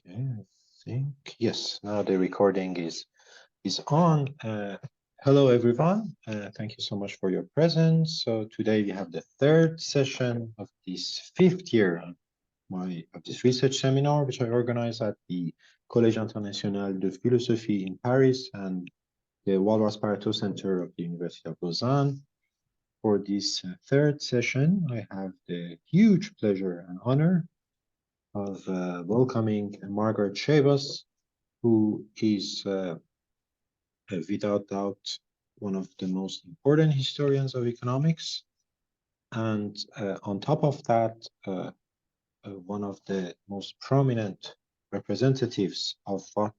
Okay, I think yes. Now the recording is on. Hello, everyone. Thank you so much for your presence. So today we have the third session of this fifth year of this research seminar, which I organize at the Collège International de Philosophie in Paris and the Walras-Pareto Center of the University of Lausanne. For this third session, I have the huge pleasure and honor of welcoming Margaret Schabas, who is without doubt one of the most important historians of economics. And on top of that, one of the most prominent representatives of what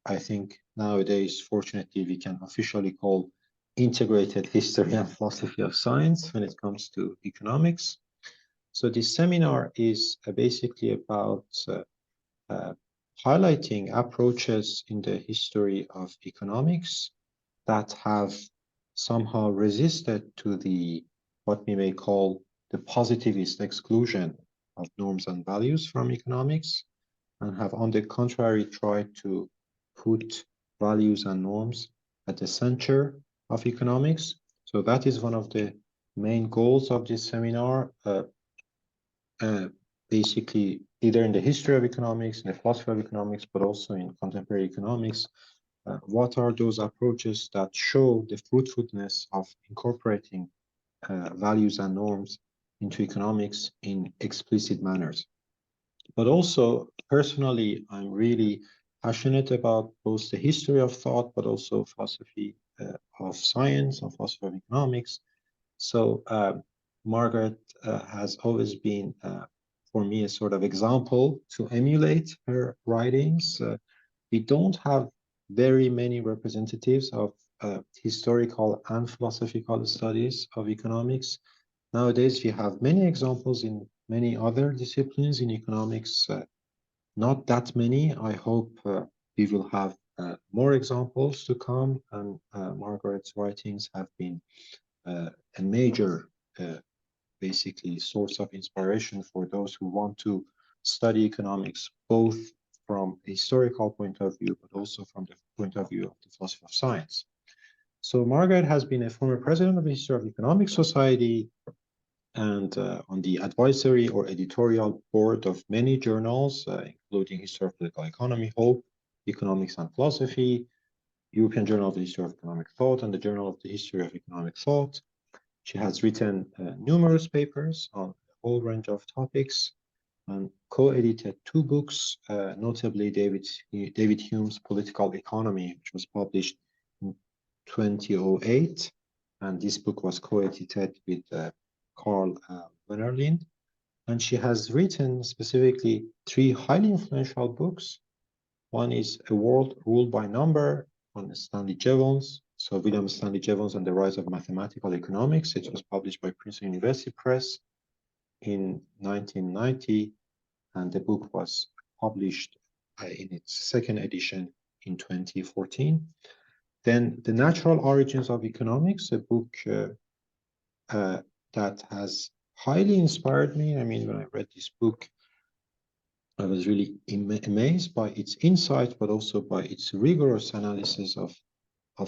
I think nowadays, fortunately, we can officially call integrated history and philosophy of science when it comes to economics. So this seminar is basically about highlighting approaches in the history of economics that have somehow resisted to the what we may call the positivist exclusion of norms and values from economics, and have on the contrary tried to put values and norms at the center of economics. So that is one of the main goals of this seminar. Basically, either in the history of economics, in the philosophy of economics, but also in contemporary economics, what are those approaches that show the fruitfulness of incorporating values and norms into economics in explicit manners? But also, personally, I'm really passionate about both the history of thought, but also philosophy of science and philosophy of economics. So Margaret has always been, for me, a sort of example to emulate her writings. We don't have very many representatives of historical and philosophical studies of economics. Nowadays, we have many examples in many other disciplines in economics, not that many. I hope we will have more examples to come, and Margaret's writings have been a major basically source of inspiration for those who want to study economics, both from a historical point of view, but also from the point of view of the philosophy of science. So Margaret has been a former president of the History of Economics Society and on the advisory or editorial board of many journals, including History of Political Economy, Hope, Economics and Philosophy, European Journal of the History of Economic Thought, and the Journal of the History of Economic Thought. She has written numerous papers on a whole range of topics and co-edited two books, notably David Hume's Political Economy, which was published in 2008. And this book was co-edited with Carl Wennerlind. And she has written specifically three highly influential books. One is A World Ruled by Number on Stanley Jevons. So William Stanley Jevons and the Rise of Mathematical Economics. It was published by Princeton University Press in 1990, and the book was published in its second edition in 2014. Then The Natural Origins of Economics, a book that has highly inspired me. I mean, when I read this book, I was really amazed by its insight, but also by its rigorous analysis of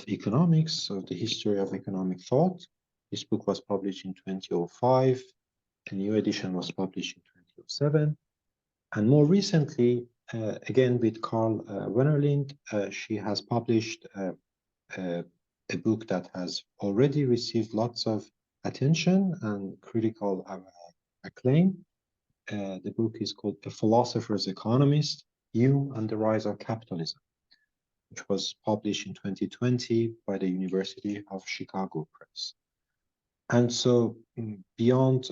economics, of the history of economic thought. This book was published in 2005. A new edition was published in 2007. And more recently, again with Carl Wennerlind, she has published a book that has already received lots of attention and critical acclaim. The book is called A Philosopher's Economist, Hume and the Rise of Capitalism, which was published in 2020 by the University of Chicago Press. And so beyond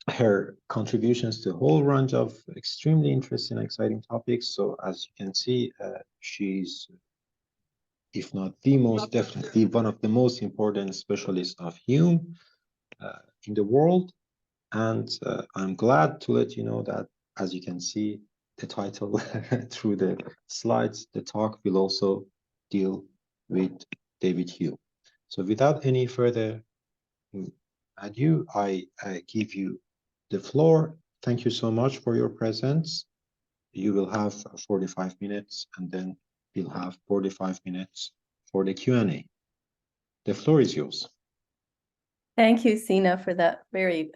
her contributions to a whole range of extremely interesting and exciting topics, so as you can see, she's, if not the most, definitely one of the most important specialists of Hume in the world. And I'm glad to let you know that, as you can see, the title through the slides, the talk will also deal with David Hume. So without any further ado, I give you the floor. Thank you so much for your presence. you will have 45 minutes, and then you'll have 45 minutes for the Q&A. The floor is yours. Thank you, Sina, for that very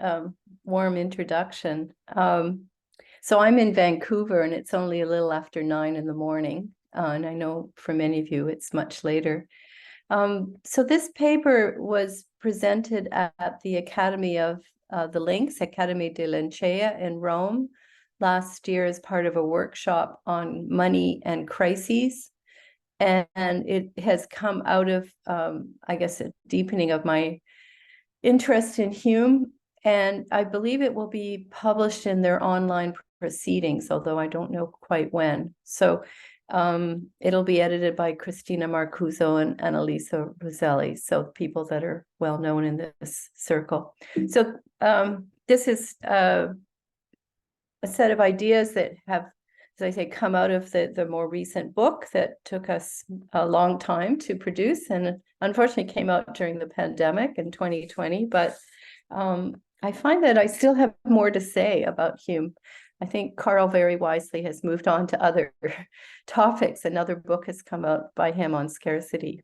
warm introduction. So I'm in Vancouver, and it's only a little after 9 in the morning. And I know for many of you, it's much later. So this paper was presented at the Academy of the Links, Academy de Lincea in Rome last year as part of a workshop on money and crises. And it has come out of, I guess, a deepening of my interest in Hume. And I believe it will be published in their online proceedings, although I don't know quite when. So it'll be edited by Cristina Marcuso and Annalisa Roselli, so people that are well known in this circle. So this is a set of ideas that have, as I say, come out of the more recent book that took us a long time to produce, and unfortunately came out during the pandemic in 2020. But I find that I still have more to say about Hume. I think Carl very wisely has moved on to other topics. Another book has come out by him on scarcity.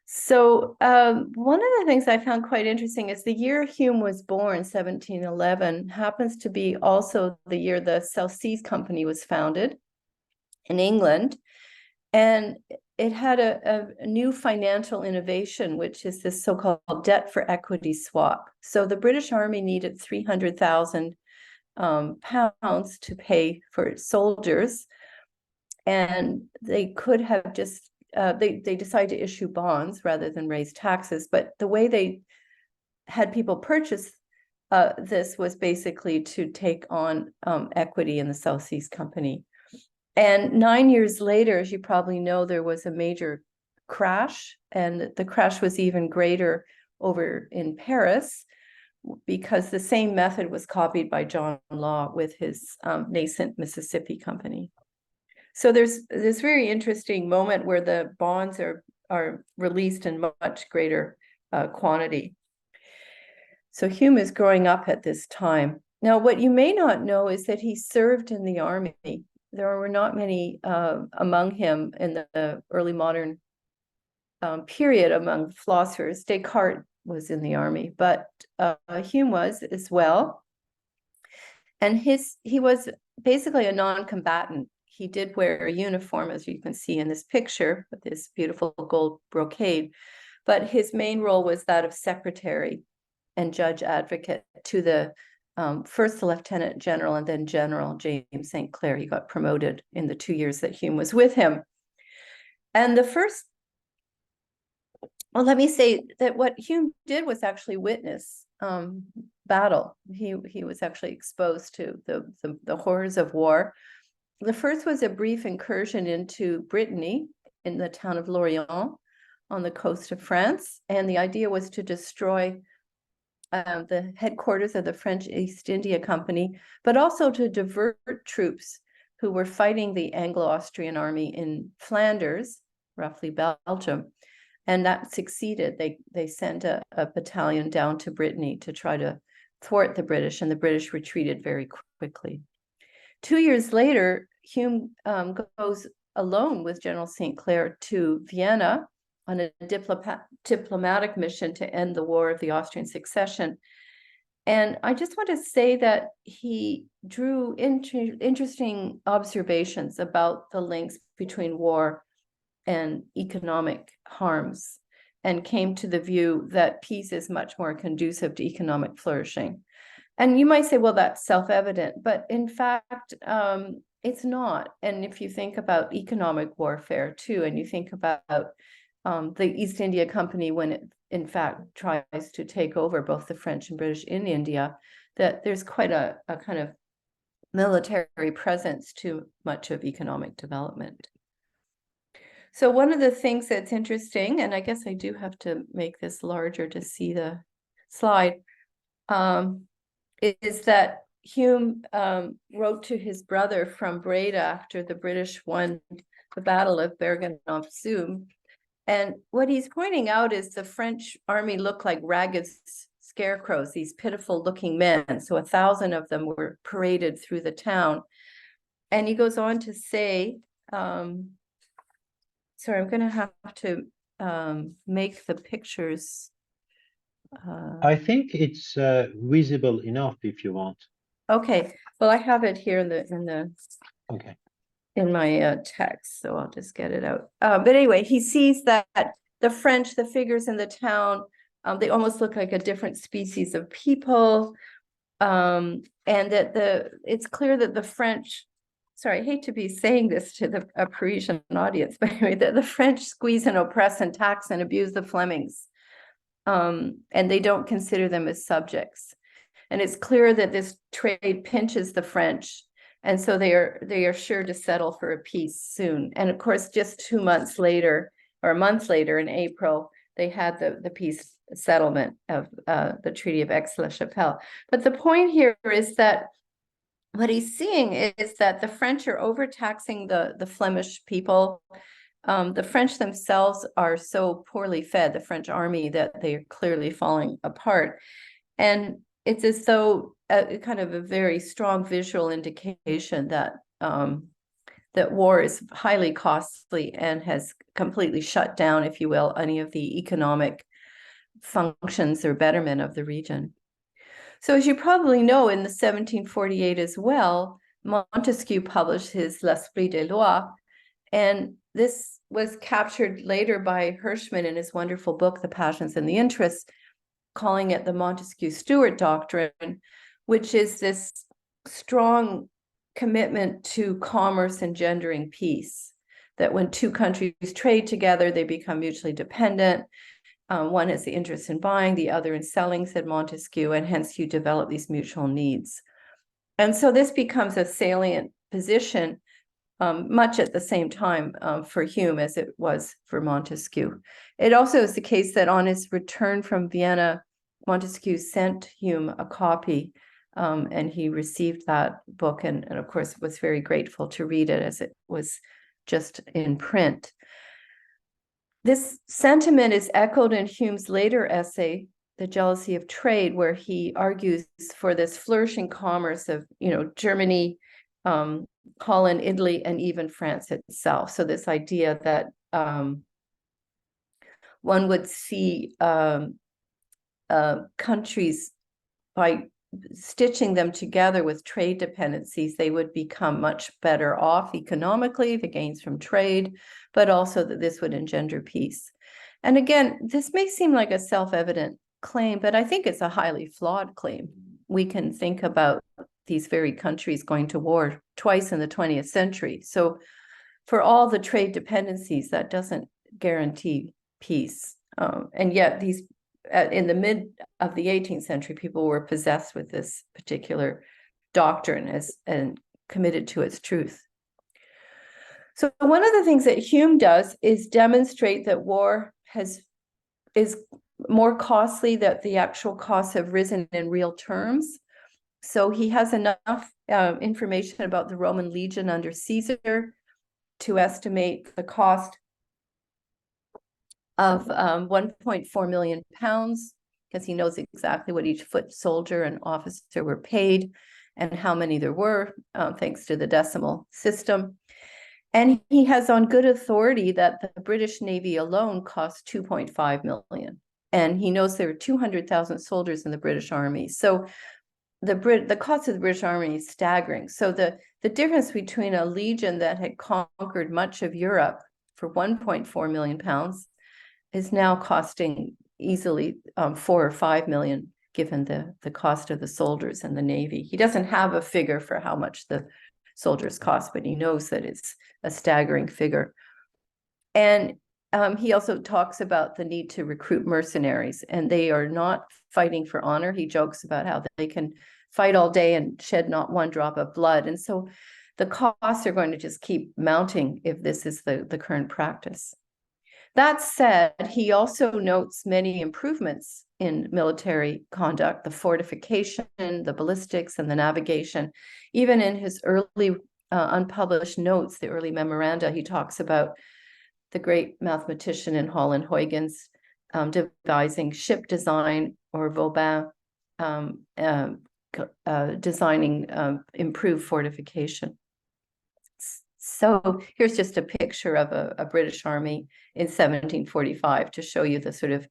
So one of the things I found quite interesting is the year Hume was born, 1711, happens to be also the year the South Seas Company was founded in England. And it had a new financial innovation, which is this so-called debt for equity swap. So the British Army needed 300,000 pounds to pay for soldiers, and they could have just they decided to issue bonds rather than raise taxes. But the way they had people purchase this was basically to take on equity in the South Seas Company. And 9 years later, as you probably know, there was a major crash, and the crash was even greater over in Paris, because the same method was copied by John Locke with his nascent Mississippi Company. So there's this very interesting moment where the bonds are released in much greater quantity. So Hume is growing up at this time. Now, what you may not know is that he served in the army. There were not many among him in the early modern period among philosophers. Descartes was in the army, but Hume was as well. And he was basically a non-combatant. He did wear a uniform, as you can see in this picture, with this beautiful gold brocade. But his main role was that of secretary and judge advocate to the first the Lieutenant General and then General James St. Clair. He got promoted in the 2 years that Hume was with him. And the first, well, let me say that what Hume did was actually witness battle. He was actually exposed to the horrors of war. The first was a brief incursion into Brittany in the town of Lorient on the coast of France. And the idea was to destroy the headquarters of the French East India Company, but also to divert troops who were fighting the Anglo-Austrian army in Flanders, roughly Belgium. And that succeeded. They sent a battalion down to Brittany to try to thwart the British, and the British retreated very quickly. 2 years later, Hume goes alone with General St. Clair to Vienna on a diplomatic mission to end the War of the Austrian Succession. And I just want to say that he drew interesting observations about the links between war and economic harms, and came to the view that peace is much more conducive to economic flourishing. And you might say, well, that's self-evident, but in fact, it's not. And if you think about economic warfare too, and you think about the East India Company, when it in fact tries to take over both the French and British in India, that there's quite a kind of military presence to much of economic development. So one of the things that's interesting, and I guess I do have to make this larger to see the slide, is that Hume wrote to his brother from Breda after the British won the Battle of Bergen-op-Zoom. And what he's pointing out is the French army looked like ragged scarecrows, these pitiful looking men. So 1,000 of them were paraded through the town. And he goes on to say, sorry, I'm going to have to make the pictures. I think it's visible enough if you want. Okay, well, I have it here in Okay. my text, so I'll just get it out. But anyway, he sees that the French, the figures in the town, they almost look like a different species of people, and that it's clear that the French, sorry, I hate to be saying this to a Parisian audience, but anyway, that the French squeeze and oppress and tax and abuse the Flemings, and they don't consider them as subjects. And it's clear that this trade pinches the French, and so they are sure to settle for a peace soon. And of course, just 2 months later, or a month later, in April, they had the peace settlement of the Treaty of Aix-la-Chapelle. But the point here is that what he's seeing is that the French are overtaxing the Flemish people. The French themselves are so poorly fed, the French army, that they are clearly falling apart. And it's as though kind of a very strong visual indication that that war is highly costly and has completely shut down, if you will, any of the economic functions or betterment of the region. So as you probably know, in the 1748 as well, Montesquieu published his L'Esprit des Lois, and this was captured later by Hirschman in his wonderful book, The Passions and the Interests, calling it the Montesquieu-Stewart doctrine, which is this strong commitment to commerce engendering peace, that when two countries trade together, they become mutually dependent. One has the interest in buying, the other in selling, said Montesquieu, and hence you develop these mutual needs. And so this becomes a salient position, much at the same time for Hume as it was for Montesquieu. It also is the case that on his return from Vienna, Montesquieu sent Hume a copy, and he received that book and of course was very grateful to read it as it was just in print. This sentiment is echoed in Hume's later essay, The Jealousy of Trade, where he argues for this flourishing commerce of, Germany, Holland, Italy, and even France itself. So this idea that one would see countries, by stitching them together with trade dependencies, they would become much better off economically, the gains from trade, but also that this would engender peace. And again, this may seem like a self-evident claim, but I think it's a highly flawed claim. We can think about these very countries going to war twice in the 20th century. So for all the trade dependencies, that doesn't guarantee peace. And yet these in the mid of the 18th century, people were possessed with this particular doctrine and committed to its truth. So one of the things that Hume does is demonstrate that war is more costly, that the actual costs have risen in real terms. So he has enough information about the Roman legion under Caesar to estimate the cost of 1.4 million pounds, because he knows exactly what each foot soldier and officer were paid and how many there were, thanks to the decimal system. And he has on good authority that the British Navy alone cost 2.5 million. And he knows there are 200,000 soldiers in the British Army. So the cost of the British Army is staggering. So the difference between a legion that had conquered much of Europe for 1.4 million pounds is now costing easily 4 or 5 million, given the cost of the soldiers and the Navy. He doesn't have a figure for how much the soldiers cost, but he knows that it's a staggering figure. And he also talks about the need to recruit mercenaries, and they are not fighting for honor. He jokes about how they can fight all day and shed not one drop of blood. And so the costs are going to just keep mounting if this is the current practice. That said, he also notes many improvements in military conduct, the fortification, the ballistics, and the navigation. Even in his early unpublished notes, the early memoranda, he talks about the great mathematician in Holland, Huygens, devising ship design, or Vauban designing improved fortification. So here's just a picture of a British army in 1745 to show you the sort of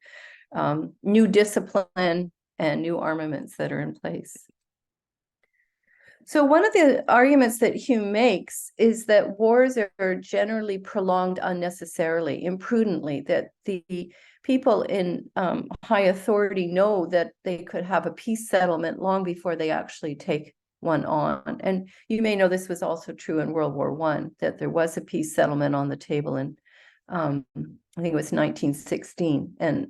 new discipline and new armaments that are in place. So one of the arguments that Hume makes is that wars are generally prolonged unnecessarily, imprudently, that the people in high authority know that they could have a peace settlement long before they actually take one on. And you may know this was also true in World War I, that there was a peace settlement on the table in I think it was 1916, and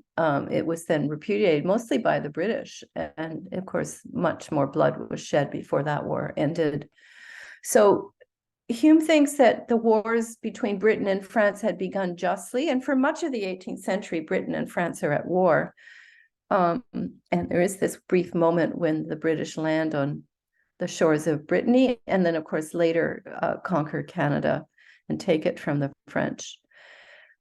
it was then repudiated mostly by the British. And of course, much more blood was shed before that war ended. So Hume thinks that the wars between Britain and France had begun justly, and for much of the 18th century, Britain and France are at war. And there is this brief moment when the British land on the shores of Brittany, and then, of course, later conquer Canada and take it from the French.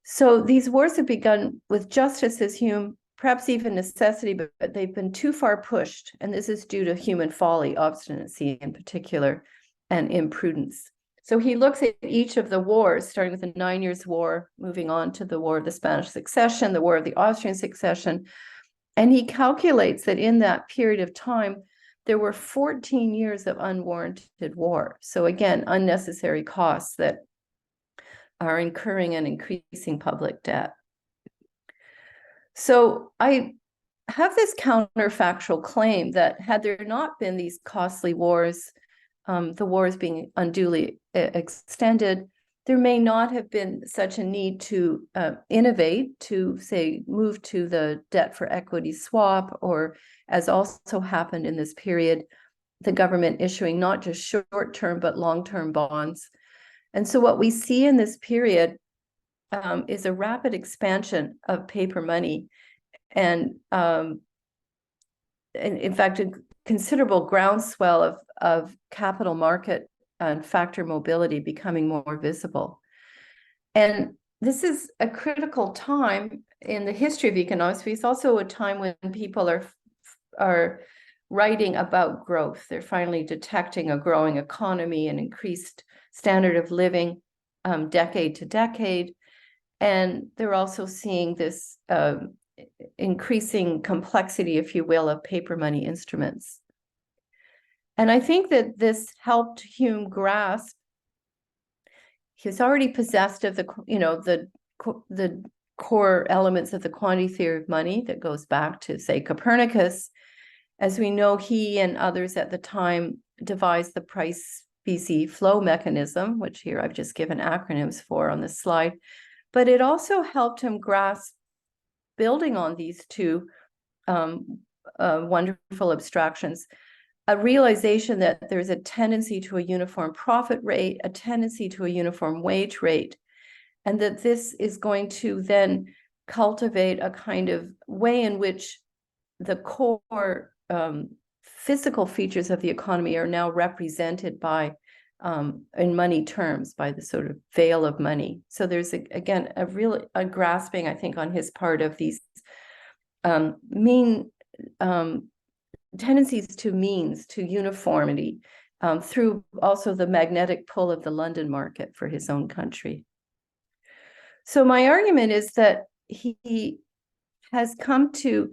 So these wars have begun with justice, as Hume, perhaps even necessity, but they've been too far pushed. And this is due to human folly, obstinacy in particular, and imprudence. So he looks at each of the wars, starting with the 9 Years' War, moving on to the War of the Spanish Succession, the War of the Austrian Succession. And he calculates that in that period of time, there were 14 years of unwarranted war. So again, unnecessary costs that are incurring and increasing public debt. So I have this counterfactual claim that had there not been these costly wars, the wars being unduly extended, there may not have been such a need to innovate, to say, move to the debt for equity swap, or as also happened in this period, the government issuing not just short-term but long-term bonds. And so what we see in this period is a rapid expansion of paper money, and in fact, a considerable groundswell of capital market and factor mobility becoming more visible. And this is a critical time in the history of economics, but it's also a time when people are writing about growth. They're finally detecting a growing economy and increased standard of living decade to decade. And they're also seeing this increasing complexity, if you will, of paper money instruments. And I think that this helped Hume grasp, he was already possessed of the core elements of the quantity theory of money that goes back to, say, Copernicus. As we know, he and others at the time devised the price specie flow mechanism, which here I've just given acronyms for on this slide. But it also helped him grasp, building on these two wonderful abstractions, a realization that there's a tendency to a uniform profit rate, a tendency to a uniform wage rate, and that this is going to then cultivate a kind of way in which the core physical features of the economy are now represented by, in money terms, by the sort of veil of money. So there's, again, a grasping, I think, on his part of these tendencies to means, to uniformity, through also the magnetic pull of the London market for his own country. So my argument is that he has come to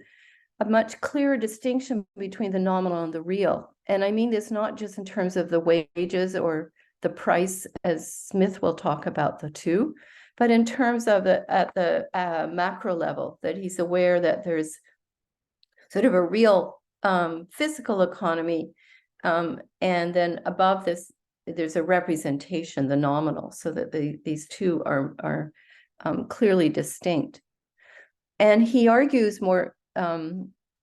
a much clearer distinction between the nominal and the real. And I mean this not just in terms of the wages or the price, as Smith will talk about the two, but in terms of at the macro level, that he's aware that there's sort of a real physical economy, and then above this, there's a representation, the nominal, so that these two are clearly distinct. And he argues more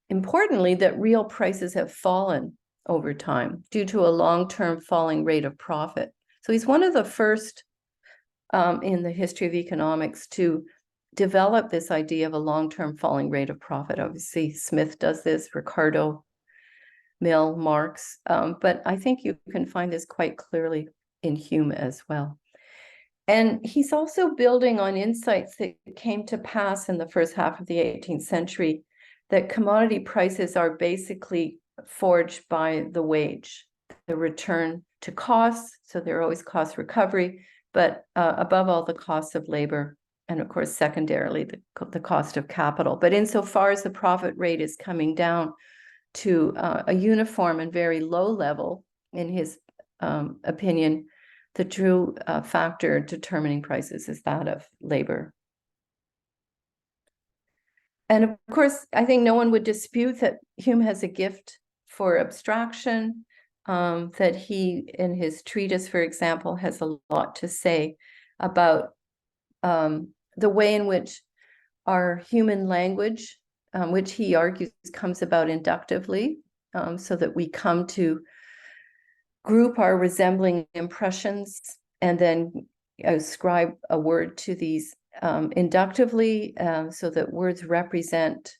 importantly that real prices have fallen over time due to a long-term falling rate of profit. So he's one of the first in the history of economics to develop this idea of a long-term falling rate of profit. Obviously, Smith does this, Ricardo, Mill, Marx, but I think you can find this quite clearly in Hume as well. And he's also building on insights that came to pass in the first half of the 18th century, that commodity prices are basically forged by the wage, the return to costs, so they're always cost recovery, but above all, the cost of labor, and of course, secondarily, the cost of capital. But insofar as the profit rate is coming down to a uniform and very low level, in his opinion, the true factor determining prices is that of labor. And of course, I think no one would dispute that Hume has a gift for abstraction, that he, in his treatise, for example, has a lot to say about the way in which our human language, which he argues comes about inductively, so that we come to group our resembling impressions and then ascribe a word to these inductively, so that words represent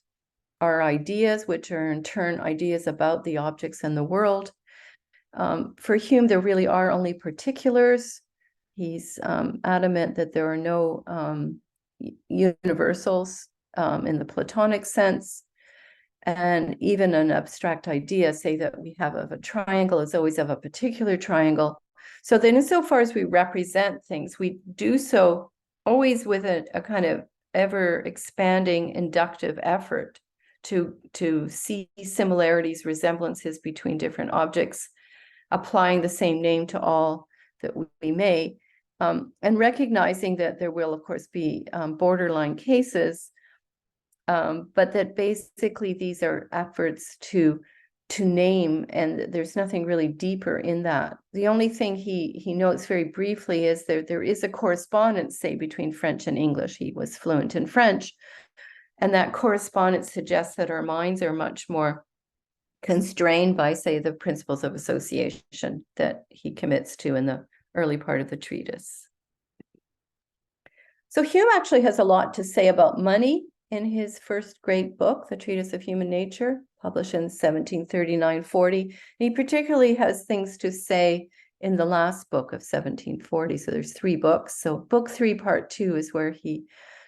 our ideas, which are in turn ideas about the objects in the world. For Hume, there really are only particulars. He's adamant that there are no universals in the Platonic sense. And even an abstract idea, say that we have of a triangle, is always of a particular triangle. So then insofar as we represent things, we do so always with a kind of ever expanding inductive effort to see similarities, resemblances between different objects, applying the same name to all that we may, and recognizing that there will, of course, be borderline cases, but that basically these are efforts to name, and there's nothing really deeper in that. The only thing he notes very briefly is there is a correspondence, say, between French and English. He was fluent in French, and that correspondence suggests that our minds are much more constrained by, say, the principles of association that he commits to in the early part of the treatise. So Hume actually has a lot to say about money in his first great book, The Treatise of Human Nature, published in 1739-40. He particularly has things to say in the last book of 1740. So there's 3 books. So book 3, part 2 is where he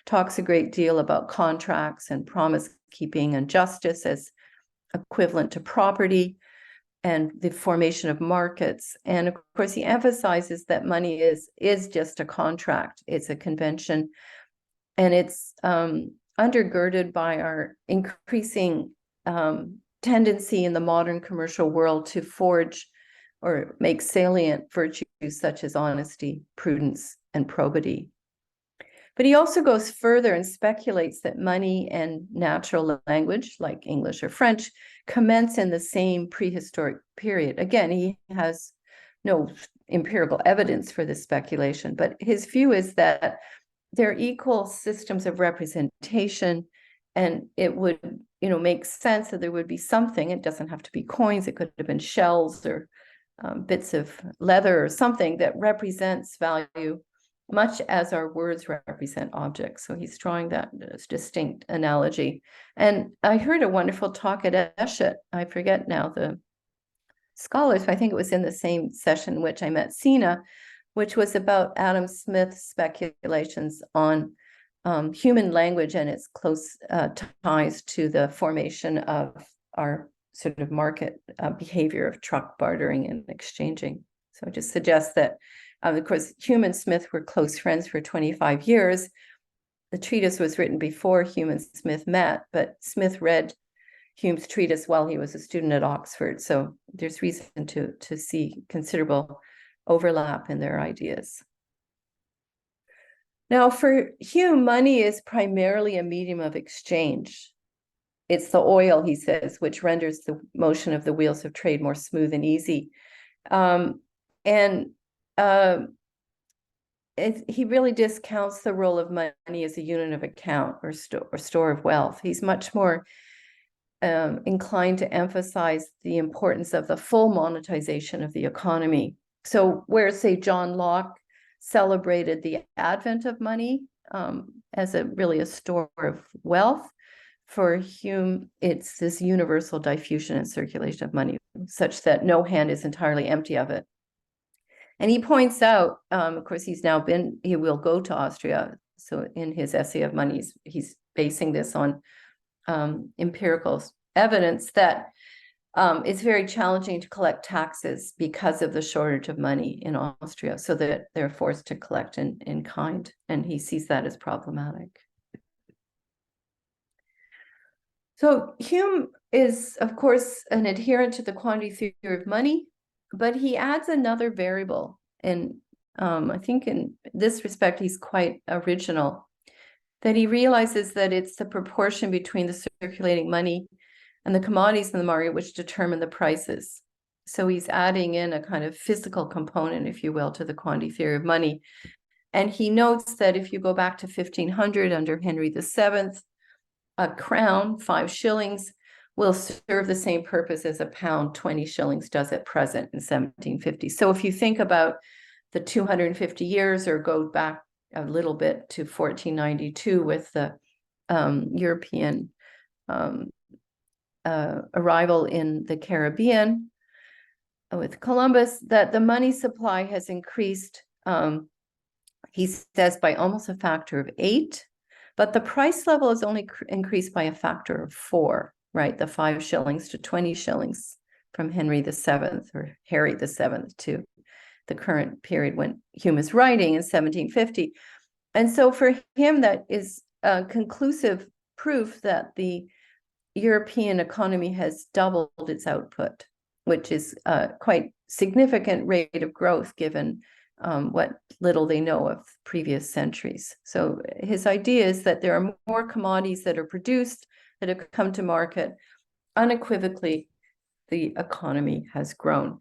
talks a great deal about contracts and promise keeping and justice as equivalent to property and the formation of markets. And of course, he emphasizes that money is just a contract. It's a convention, and it's undergirded by our increasing tendency in the modern commercial world to forge or make salient virtues such as honesty, prudence, and probity. But he also goes further and speculates that money and natural language, like English or French, commence in the same prehistoric period. Again, he has no empirical evidence for this speculation, but his view is that they're equal systems of representation, and it would, make sense that there would be something. It doesn't have to be coins. It could have been shells or bits of leather or something that represents value, much as our words represent objects. So he's drawing that distinct analogy. And I heard a wonderful talk at Eshet. I forget now the scholars, but I think it was in the same session in which I met Sina, which was about Adam Smith's speculations on human language and its close ties to the formation of our sort of market behavior of truck bartering and exchanging. So I just suggest that, of course, Hume and Smith were close friends for 25 years. The treatise was written before Hume and Smith met, but Smith read Hume's treatise while he was a student at Oxford. So there's reason to see considerable overlap in their ideas. Now, for Hume, money is primarily a medium of exchange. It's the oil, he says, which renders the motion of the wheels of trade more smooth and easy. He really discounts the role of money as a unit of account or store of wealth. He's much more inclined to emphasize the importance of the full monetization of the economy. So where, say, John Locke celebrated the advent of money as really a store of wealth, for Hume, it's this universal diffusion and circulation of money, such that no hand is entirely empty of it. And he points out, of course, he will go to Austria. So in his essay of money, he's basing this on empirical evidence that it's very challenging to collect taxes because of the shortage of money in Austria, so that they're forced to collect in kind, and he sees that as problematic. So Hume is, of course, an adherent to the quantity theory of money, but he adds another variable, and I think in this respect, he's quite original, that he realizes that it's the proportion between the circulating money and the commodities in the market which determine the prices. So he's adding in a kind of physical component, if you will, to the quantity theory of money. And he notes that if you go back to 1500 under Henry VII, a crown, 5 shillings, will serve the same purpose as a pound, 20 shillings, does at present in 1750. So if you think about the 250 years, or go back a little bit to 1492 with the European arrival in the Caribbean with Columbus, that the money supply has increased, he says, by almost a factor of 8, but the price level is only increased by a factor of 4, right? The 5 shillings to 20 shillings from Henry VII or Harry VII to the current period when Hume is writing in 1750. And so for him, that is conclusive proof that the European economy has doubled its output, which is a quite significant rate of growth given what little they know of previous centuries. So his idea is that there are more commodities that are produced, that have come to market. Unequivocally, the economy has grown.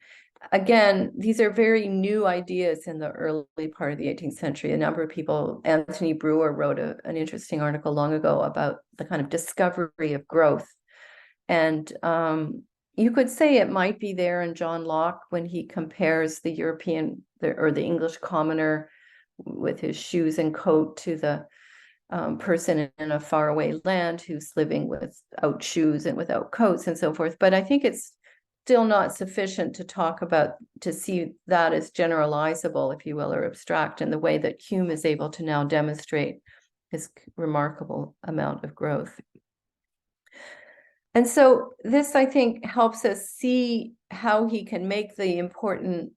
Again, these are very new ideas in the early part of the 18th century. A number of people, Anthony Brewer wrote an interesting article long ago about the kind of discovery of growth. And you could say it might be there in John Locke when he compares the European or the English commoner with his shoes and coat to the person in a faraway land who's living without shoes and without coats and so forth. But I think it's still not sufficient to talk about, to see that as generalizable, if you will, or abstract, in the way that Hume is able to now demonstrate his remarkable amount of growth. And so this, I think, helps us see how he can make the important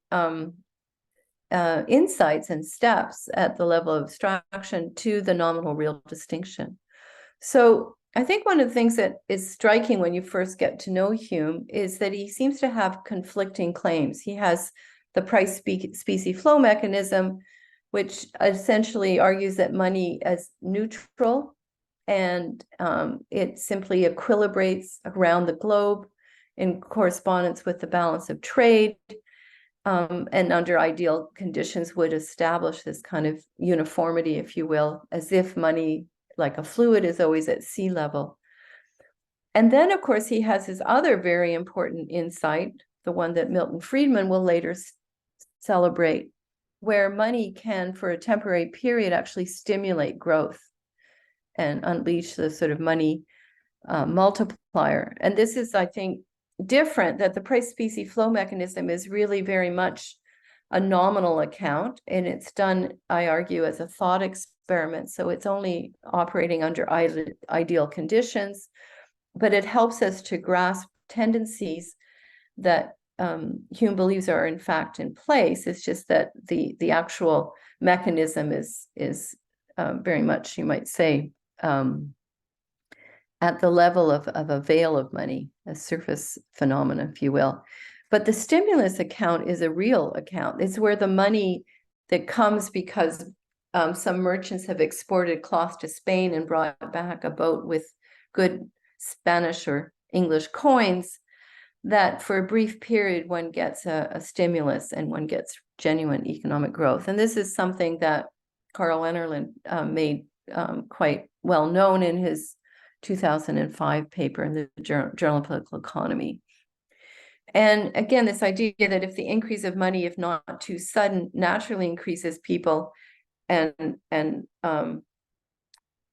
insights and steps at the level of abstraction to the nominal real distinction. So I think one of the things that is striking when you first get to know Hume is that he seems to have conflicting claims. He has the price specie flow mechanism, which essentially argues that money is neutral, and it simply equilibrates around the globe in correspondence with the balance of trade, and under ideal conditions would establish this kind of uniformity, if you will, as if money, like a fluid, is always at sea level. And then, of course, he has his other very important insight, the one that Milton Friedman will later celebrate, where money can, for a temporary period, actually stimulate growth and unleash the sort of money multiplier. And this is, I think, different, that the price specie flow mechanism is really very much a nominal account, and it's done, I argue, as a thought experiment. So it's only operating under ideal conditions, but it helps us to grasp tendencies that Hume believes are in fact in place. It's just that the actual mechanism is very much, you might say, at the level of a veil of money, a surface phenomenon, if you will. But the stimulus account is a real account. It's where the money that comes because some merchants have exported cloth to Spain and brought back a boat with good Spanish or English coins, that for a brief period one gets a stimulus and one gets genuine economic growth. And this is something that Carl Ennerlin made quite well known in his 2005 paper in the Journal of Political Economy. And again, this idea that if the increase of money, if not too sudden, naturally increases people, and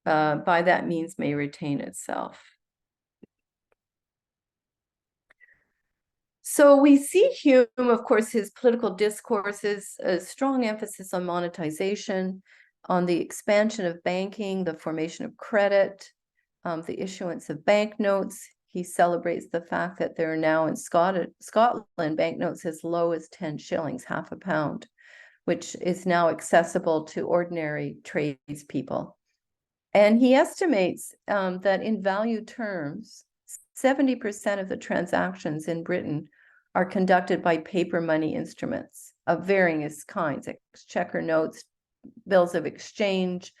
by that means may retain itself. So we see Hume, of course, his political discourses, a strong emphasis on monetization, on the expansion of banking, the formation of credit, the issuance of banknotes. he celebrates the fact that there are now in Scotland banknotes as low as 10 shillings, half a pound, which is now accessible to ordinary tradespeople. And he estimates that in value terms, 70% of the transactions in Britain are conducted by paper money instruments of various kinds, exchequer notes, bills of exchange,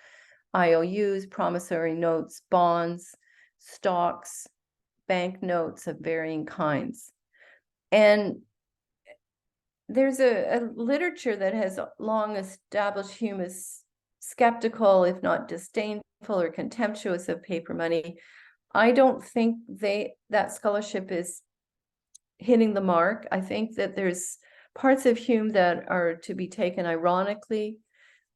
IOUs, promissory notes, bonds, stocks, banknotes of varying kinds. And there's a literature that has long established Hume as skeptical, if not disdainful or contemptuous of paper money. I don't think that scholarship is hitting the mark. I think that there's parts of Hume that are to be taken ironically.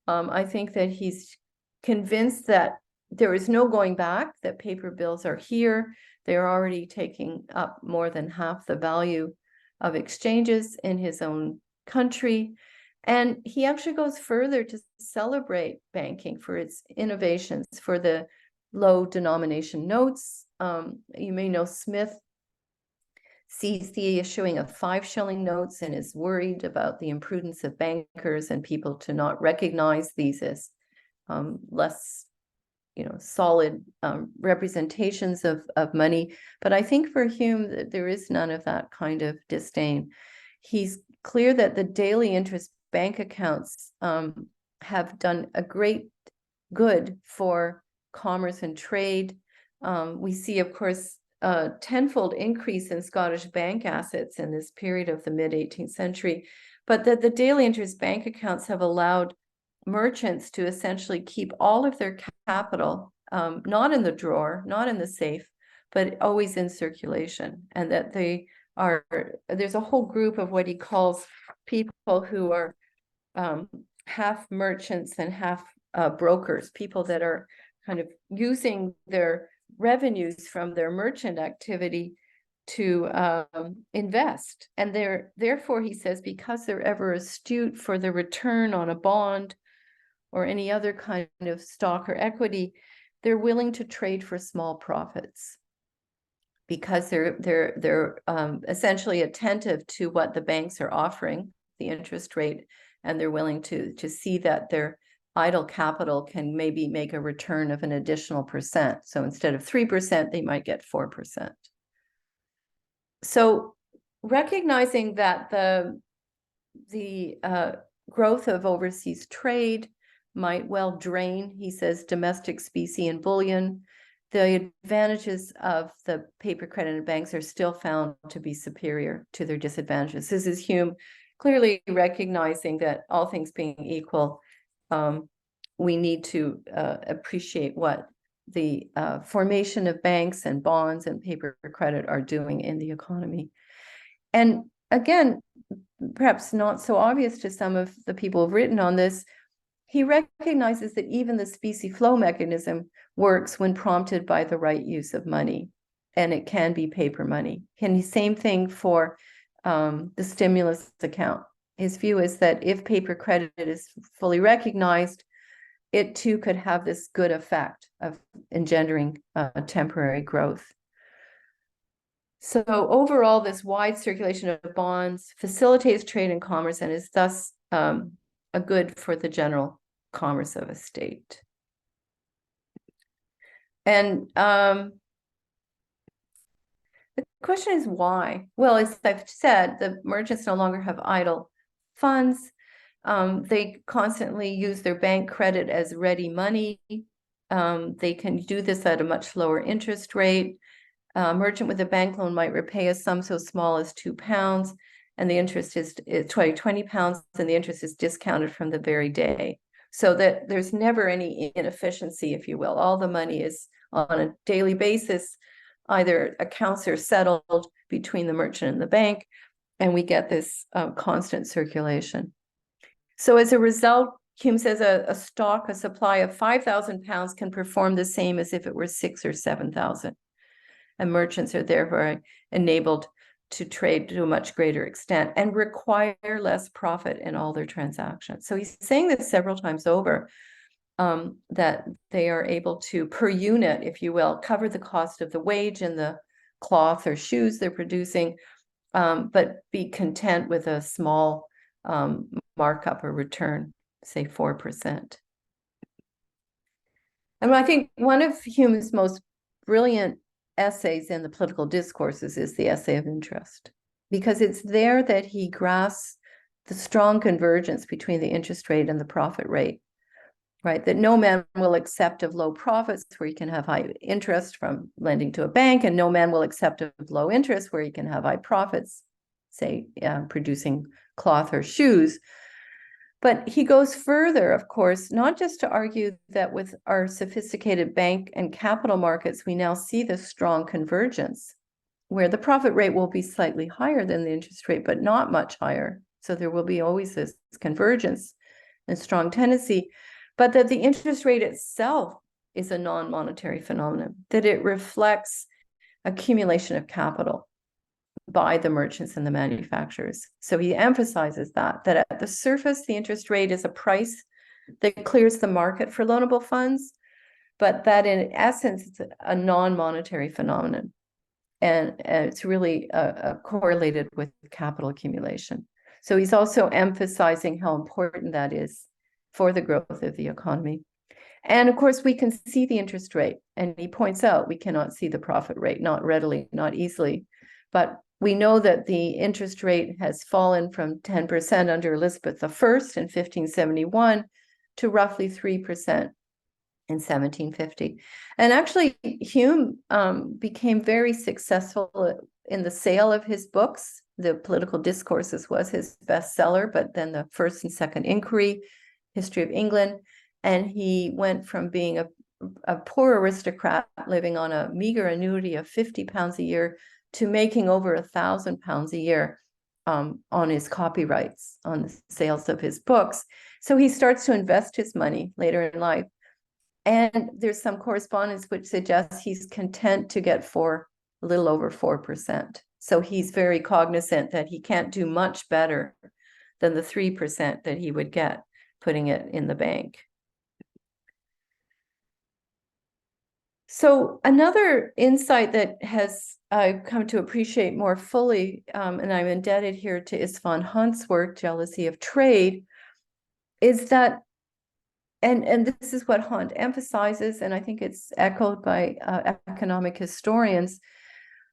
I think that he's convinced that there is no going back, that paper bills are here. They're already taking up more than half the value of exchanges in his own country. And he actually goes further to celebrate banking for its innovations, for the low denomination notes. You may know Smith sees the issuing of 5 shilling notes and is worried about the imprudence of bankers and people to not recognize these as less, solid representations of money. But I think for Hume, there is none of that kind of disdain. He's clear that the daily interest bank accounts have done a great good for commerce and trade. We see, of course, a tenfold increase in Scottish bank assets in this period of the mid-18th century, but that the daily interest bank accounts have allowed merchants to essentially keep all of their capital, not in the drawer, not in the safe, but always in circulation, and that there's a whole group of what he calls people who are half merchants and half brokers, people that are kind of using their revenues from their merchant activity to invest. And therefore, he says, because they're ever astute for the return on a bond or any other kind of stock or equity, they're willing to trade for small profits because they're essentially attentive to what the banks are offering, the interest rate, and they're willing to see that their idle capital can maybe make a return of an additional percent. So instead of 3%, they might get 4%. So recognizing that the growth of overseas trade might well drain, he says, domestic specie and bullion, the advantages of the paper credit banks are still found to be superior to their disadvantages. This is Hume clearly recognizing that, all things being equal, we need to appreciate what the formation of banks and bonds and paper credit are doing in the economy. And again, perhaps not so obvious to some of the people who've written on this, he recognizes that even the specie flow mechanism works when prompted by the right use of money, and it can be paper money. And the same thing for the stimulus account. His view is that if paper credit is fully recognized, it too could have this good effect of engendering temporary growth. So overall, this wide circulation of bonds facilitates trade and commerce and is thus a good for the general commerce of a state. And the question is why? Well, as I've said, the merchants no longer have idle funds. They constantly use their bank credit as ready money. They can do this at a much lower interest rate. A merchant with a bank loan might repay a sum so small as £2, and the interest is £20, and the interest is discounted from the very day. So that there's never any inefficiency, if you will. All the money is on a daily basis. Either accounts are settled between the merchant and the bank, and we get this constant circulation. So as a result, Hume says a supply of £5,000 can perform the same as if it were 6,000 or 7,000. And merchants are therefore enabled to trade to a much greater extent and require less profit in all their transactions. So he's saying this several times over, that they are able to, per unit, if you will, cover the cost of the wage and the cloth or shoes they're producing, but be content with a small markup or return, say 4%. And I think one of Hume's most brilliant essays in the political discourses is the essay of interest, because it's there that he grasps the strong convergence between the interest rate and the profit rate, right? That no man will accept of low profits where you can have high interest from lending to a bank, and no man will accept of low interest where you can have high profits, say, producing cloth or shoes. But he goes further, of course, not just to argue that with our sophisticated bank and capital markets, we now see this strong convergence where the profit rate will be slightly higher than the interest rate, but not much higher. So there will be always this convergence and strong tendency, but that the interest rate itself is a non-monetary phenomenon, that it reflects accumulation of capital by the merchants and the manufacturers. So he emphasizes that at the surface, the interest rate is a price that clears the market for loanable funds, but that in essence, it's a non-monetary phenomenon. And it's really correlated with capital accumulation. So he's also emphasizing how important that is for the growth of the economy. And of course, we can see the interest rate, and he points out we cannot see the profit rate, not readily, not easily, but we know that the interest rate has fallen from 10% under Elizabeth I in 1571 to roughly 3% in 1750. And actually, Hume became very successful in the sale of his books. The Political Discourses was his bestseller, but then the First and Second Inquiry, History of England, and he went from being a poor aristocrat living on a meager annuity of £50 a year to making over £1,000 a year on his copyrights, on the sales of his books. So he starts to invest his money later in life. And there's some correspondence which suggests he's content to get a little over 4%. So he's very cognizant that he can't do much better than the 3% that he would get putting it in the bank. So another insight that I've come to appreciate more fully, and I'm indebted here to István Hunt's work, Jealousy of Trade, is that, and this is what Hunt emphasizes, and I think it's echoed by economic historians,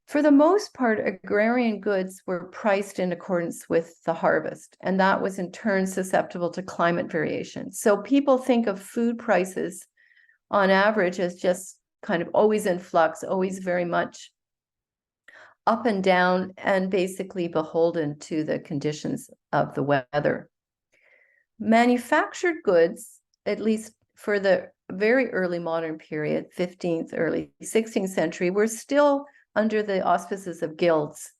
for the most part, agrarian goods were priced in accordance with the harvest, and that was in turn susceptible to climate variation. So people think of food prices on average as just kind of always in flux, always very much up and down, and basically beholden to the conditions of the weather. Manufactured goods, at least for the very early modern period, 15th, early 16th century, were still under the auspices of guilds.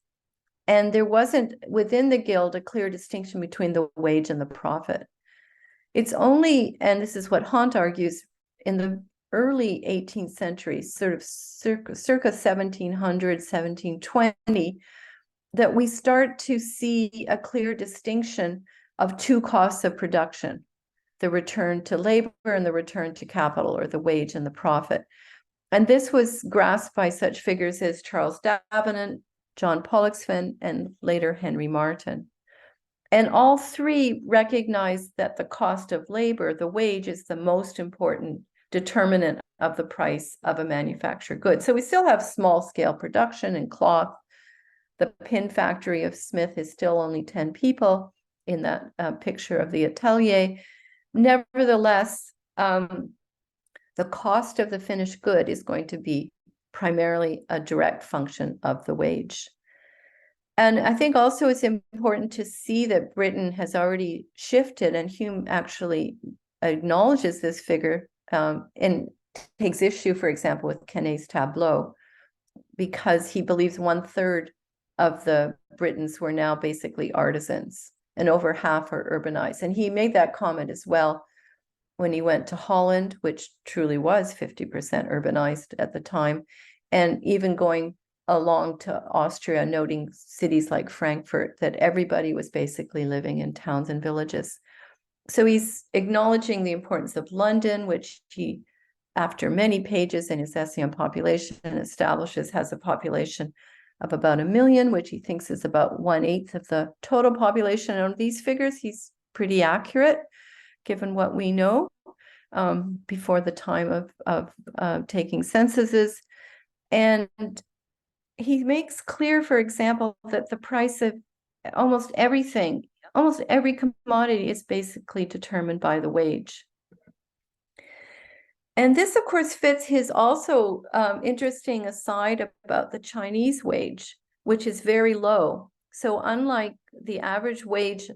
And there wasn't within the guild a clear distinction between the wage and the profit. It's only, and this is what Hunt argues, in the early 18th century, sort of circa 1700, 1720, that we start to see a clear distinction of two costs of production, the return to labor and the return to capital, or the wage and the profit. And this was grasped by such figures as Charles Davenant, John Pollexfen, and later Henry Martin. And all three recognized that the cost of labor, the wage, is the most important determinant of the price of a manufactured good. So we still have small scale production in cloth. The pin factory of Smith is still only 10 people in that picture of the atelier. Nevertheless, the cost of the finished good is going to be primarily a direct function of the wage. And I think also it's important to see that Britain has already shifted, and Hume actually acknowledges this figure and takes issue, for example, with Quenet's tableau, because he believes 1/3 of the Britons were now basically artisans, and over half are urbanized. And he made that comment as well when he went to Holland, which truly was 50% urbanized at the time, and even going along to Austria, noting cities like Frankfurt, that everybody was basically living in towns and villages. So he's acknowledging the importance of London, which he after many pages in his essay on population, establishes has a population of about 1 million, which he thinks is about 1/8 of the total population. And on these figures, he's pretty accurate, given what we know before the time of taking censuses. And he makes clear, for example, that the price of almost everything, almost every commodity is basically determined by the wage. And this, of course, fits his also interesting aside about the Chinese wage, which is very low. So unlike the average wage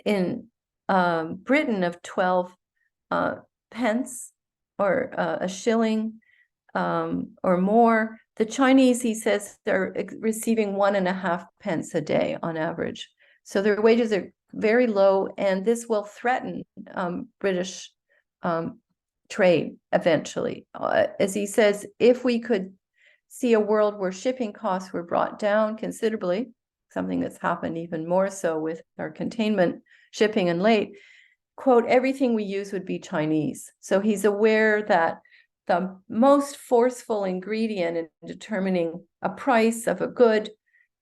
in Britain of 12 pence or a shilling or more, the Chinese, he says, they're receiving 1.5 pence a day on average. So their wages are very low, and this will threaten British trade eventually. As he says, if we could see a world where shipping costs were brought down considerably, something that's happened even more so with our containment shipping and late, quote, everything we use would be Chinese. So he's aware that the most forceful ingredient in determining a price of a good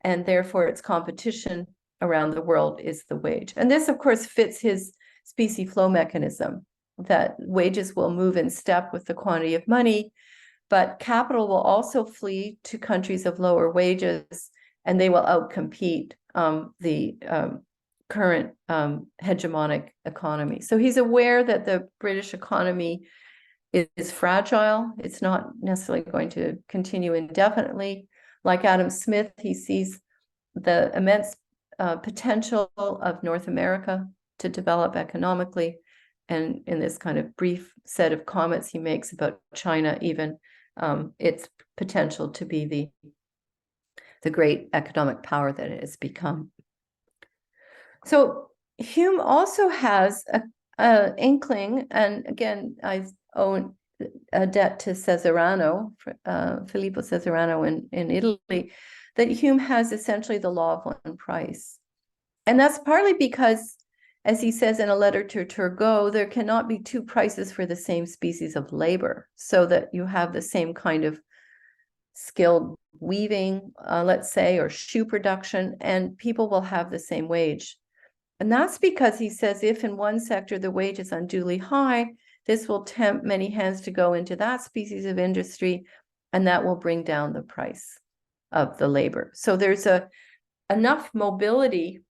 and therefore its competition around the world is the wage. And this, of course, fits his specie flow mechanism, that wages will move in step with the quantity of money, but capital will also flee to countries of lower wages, and they will outcompete the current hegemonic economy. So he's aware that the British economy is fragile. It's not necessarily going to continue indefinitely. Like Adam Smith, he sees the immense potential of North America to develop economically. And in this kind of brief set of comments he makes about China, even its potential to be the great economic power that it has become. So Hume also has a inkling, and again, I owe a debt to Cesarano, Filippo Cesarano in Italy, that Hume has essentially the law of one price. And that's partly because, as he says in a letter to Turgot, there cannot be two prices for the same species of labor, so that you have the same kind of skilled weaving, let's say, or shoe production, and people will have the same wage. And that's because he says if in one sector the wage is unduly high, this will tempt many hands to go into that species of industry, and that will bring down the price of the labor. So there's enough mobility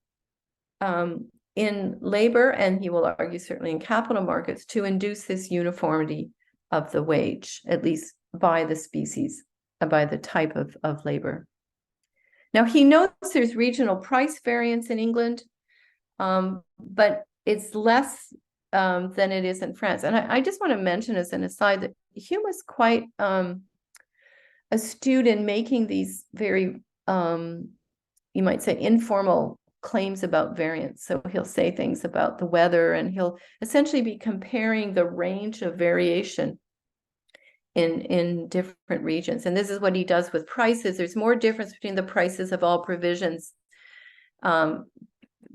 in labor, and he will argue certainly in capital markets, to induce this uniformity of the wage, at least by the species, by the type of labor. Now, he notes there's regional price variance in England, but it's less than it is in France. And I just want to mention as an aside that Hume was quite astute in making these very, you might say, informal claims about variance. So he'll say things about the weather, and he'll essentially be comparing the range of variation in different regions. And this is what he does with prices. There's more difference between the prices of all provisions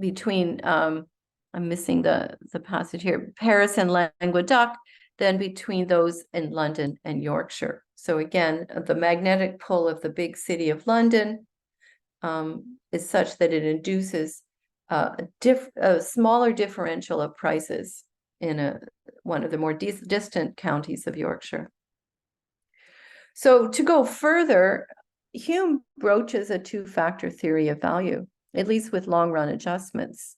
between, I'm missing the passage here, Paris and Languedoc, than between those in London and Yorkshire. So again, the magnetic pull of the big city of London is such that it induces a smaller differential of prices in one of the more distant counties of Yorkshire. So to go further, Hume broaches a two-factor theory of value, at least with long-run adjustments.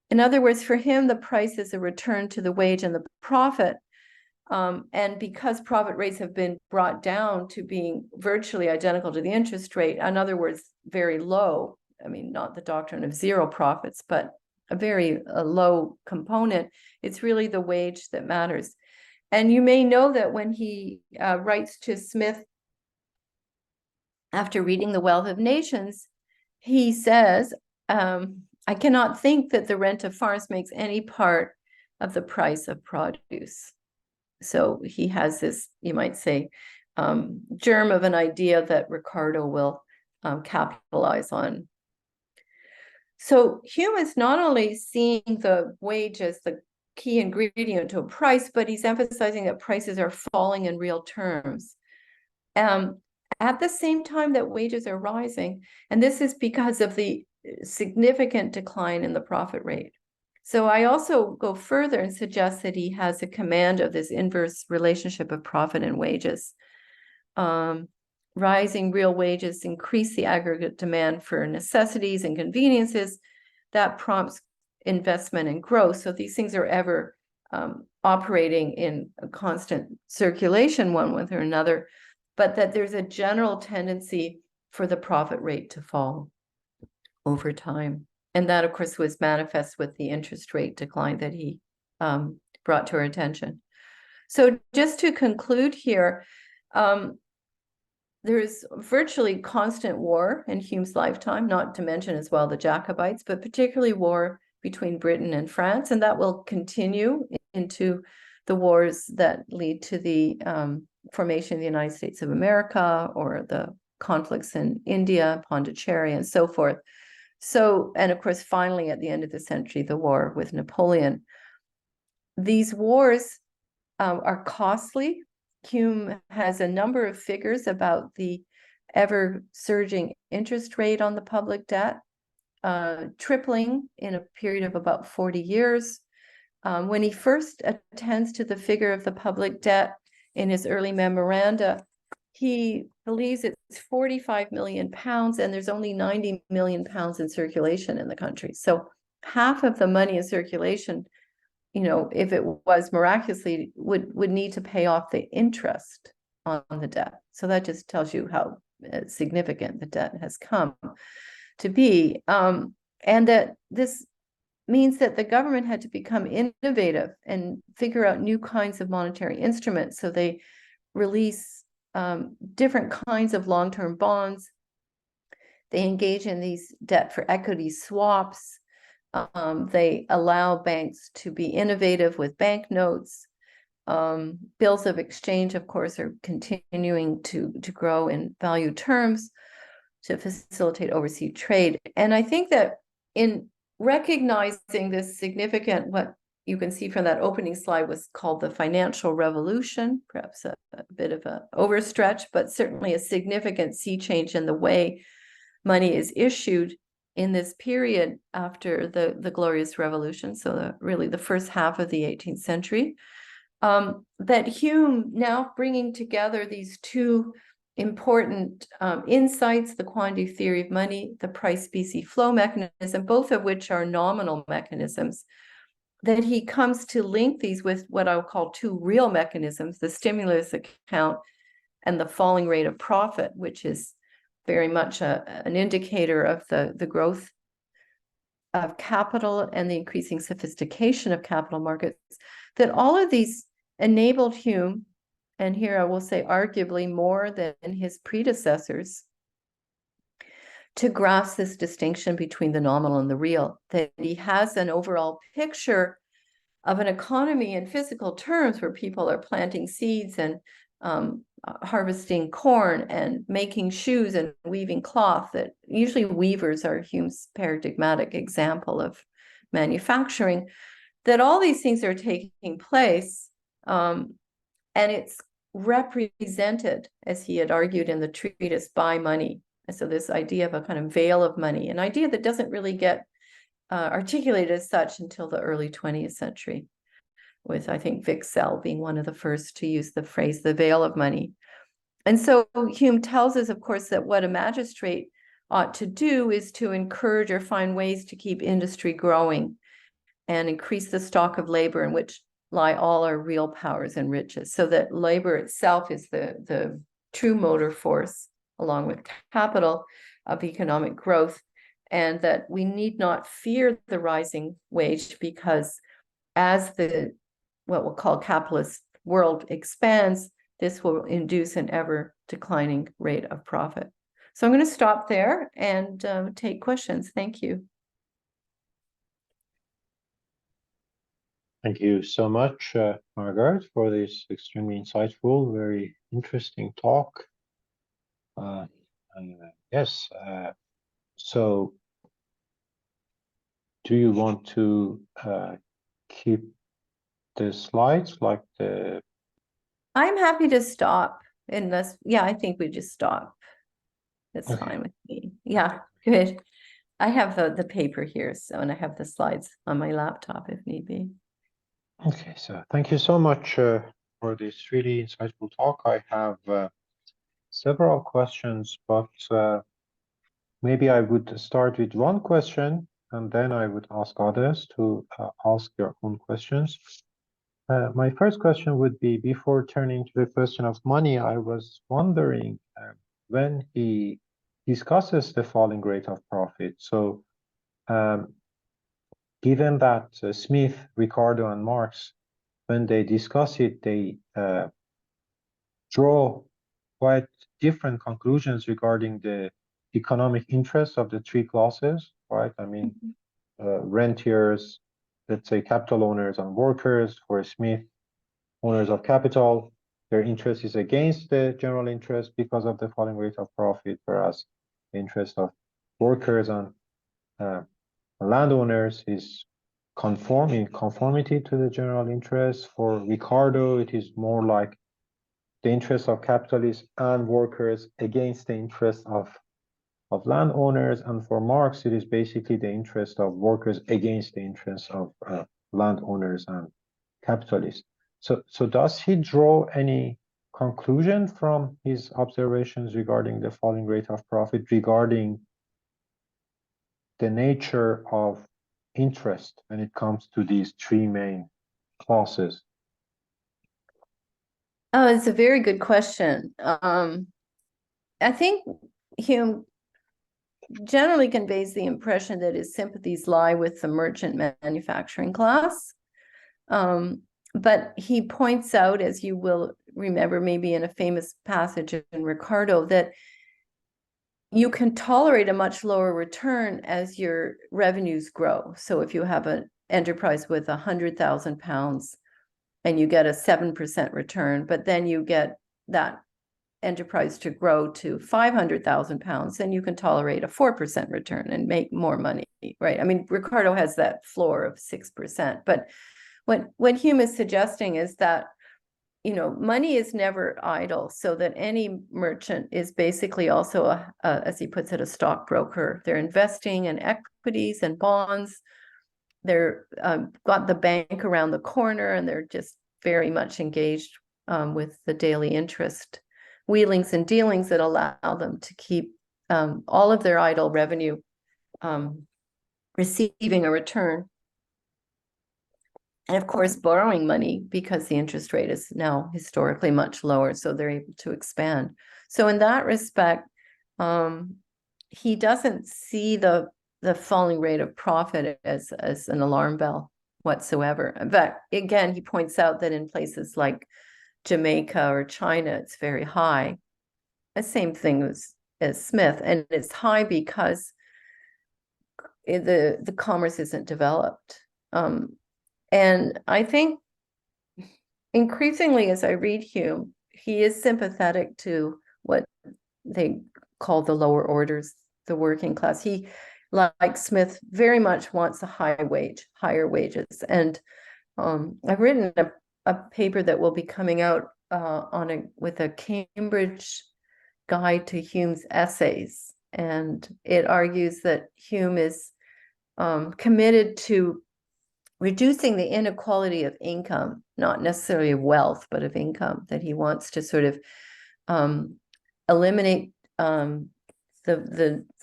In other words, for him, the price is a return to the wage and the profit. And because profit rates have been brought down to being virtually identical to the interest rate, in other words, very low, I mean, not the doctrine of zero profits, but a very low component, it's really the wage that matters. And you may know that when he writes to Smith after reading The Wealth of Nations, he says, I cannot think that the rent of farms makes any part of the price of produce. So he has this, you might say, germ of an idea that Ricardo will capitalize on. So Hume is not only seeing the wage as the key ingredient to a price, but he's emphasizing that prices are falling in real terms. At the same time that wages are rising, and this is because of the significant decline in the profit rate. So I also go further and suggest that he has a command of this inverse relationship of profit and wages. Rising real wages increase the aggregate demand for necessities and conveniences. That prompts investment and growth. So these things are ever operating in a constant circulation, one with another, but that there's a general tendency for the profit rate to fall over time. And that, of course, was manifest with the interest rate decline that he brought to our attention. So just to conclude here, there is virtually constant war in Hume's lifetime, not to mention as well the Jacobites, but particularly war between Britain and France, and that will continue into the wars that lead to the formation of the United States of America, or the conflicts in India, Pondicherry, and so forth. So, and of course, finally, at the end of the century, the war with Napoleon. These wars are costly. Hume has a number of figures about the ever surging interest rate on the public debt, tripling in a period of about 40 years. When he first attends to the figure of the public debt in his early memoranda, he believes it's 45 million pounds, and there's only 90 million pounds in circulation in the country. So half of the money in circulation, you know, if it was miraculously, would need to pay off the interest on the debt. So that just tells you how significant the debt has come to be. And that this means that the government had to become innovative and figure out new kinds of monetary instruments. So they release different kinds of long-term bonds. They engage in these debt for equity swaps. They allow banks to be innovative with banknotes. Bills of exchange, of course, are continuing to grow in value terms to facilitate overseas trade. And I think that in recognizing this significant, what you can see from that opening slide was called the financial revolution, perhaps a bit of an overstretch, but certainly a significant sea change in the way money is issued in this period after the Glorious Revolution, so really the first half of the 18th century, that Hume, now bringing together these two important insights, the quantitative theory of money, the price specie flow mechanism, both of which are nominal mechanisms, that he comes to link these with what I would call two real mechanisms, the stimulus account and the falling rate of profit, which is very much an indicator of the growth of capital and the increasing sophistication of capital markets, that all of these enabled Hume, and here I will say arguably more than his predecessors, to grasp this distinction between the nominal and the real, that he has an overall picture of an economy in physical terms where people are planting seeds and harvesting corn and making shoes and weaving cloth, that usually weavers are Hume's paradigmatic example of manufacturing, that all these things are taking place, and it's represented, as he had argued in the treatise, by money. And so this idea of a kind of veil of money, an idea that doesn't really get articulated as such until the early 20th century, with, I think, Wicksell being one of the first to use the phrase, the veil of money. And so Hume tells us, of course, that what a magistrate ought to do is to encourage or find ways to keep industry growing and increase the stock of labor in which lie all our real powers and riches, so that labor itself is the true motor force, along with capital, of economic growth, and that we need not fear the rising wage, because as the what we'll call capitalist world expands, this will induce an ever declining rate of profit. So I'm going to stop there and take questions. Thank you. Thank you so much, Margaret, for this extremely insightful, very interesting talk. Yes, so do you want to keep the slides, like the... I'm happy to stop unless, yeah, I think we just stop. That's Okay. fine with me. Yeah, good. I have the paper here, so, and I have the slides on my laptop if need be. Okay, so thank you so much for this really insightful talk. I have several questions, but maybe I would start with one question, and then I would ask others to ask their own questions. My first question would be, before turning to the question of money, I was wondering when he discusses the falling rate of profit. So given that Smith, Ricardo, and Marx, when they discuss it, they draw quite different conclusions regarding the economic interests of the three classes, right? I mean, rentiers, let's say capital owners and workers. For Smith, owners of capital, their interest is against the general interest because of the falling rate of profit, whereas the interest of workers and landowners is in conformity to the general interest. For Ricardo, it is more like the interest of capitalists and workers against the interest of landowners. And for Marx, it is basically the interest of workers against the interests of landowners and capitalists. So does he draw any conclusion from his observations regarding the falling rate of profit, regarding the nature of interest when it comes to these three main classes? Oh, it's a very good question. I think Hume generally conveys the impression that his sympathies lie with the merchant manufacturing class. But he points out, as you will remember, maybe in a famous passage in Ricardo, that you can tolerate a much lower return as your revenues grow. So if you have an enterprise with £100,000 and you get a 7% return, but then you get that enterprise to grow to £500,000, then you can tolerate a 4% return and make more money, right? I mean, Ricardo has that floor of 6%, but what Hume is suggesting is that, you know, money is never idle, so that any merchant is basically also as he puts it, a stockbroker. They're investing in equities and bonds. They're got the bank around the corner, and they're just very much engaged with the daily interest wheelings and dealings that allow them to keep all of their idle revenue receiving a return. And of course, borrowing money because the interest rate is now historically much lower, so they're able to expand. So in that respect, he doesn't see the falling rate of profit as an alarm bell whatsoever. But again, he points out that in places like Jamaica or China, it's very high. The same thing as Smith, and it's high because the commerce isn't developed. And I think increasingly, as I read Hume, he is sympathetic to what they call the lower orders, the working class. He, like Smith, very much wants a higher wages. And I've written a paper that will be coming out with a Cambridge guide to Hume's essays. And it argues that Hume is committed to reducing the inequality of income, not necessarily of wealth, but of income, that he wants to sort of eliminate the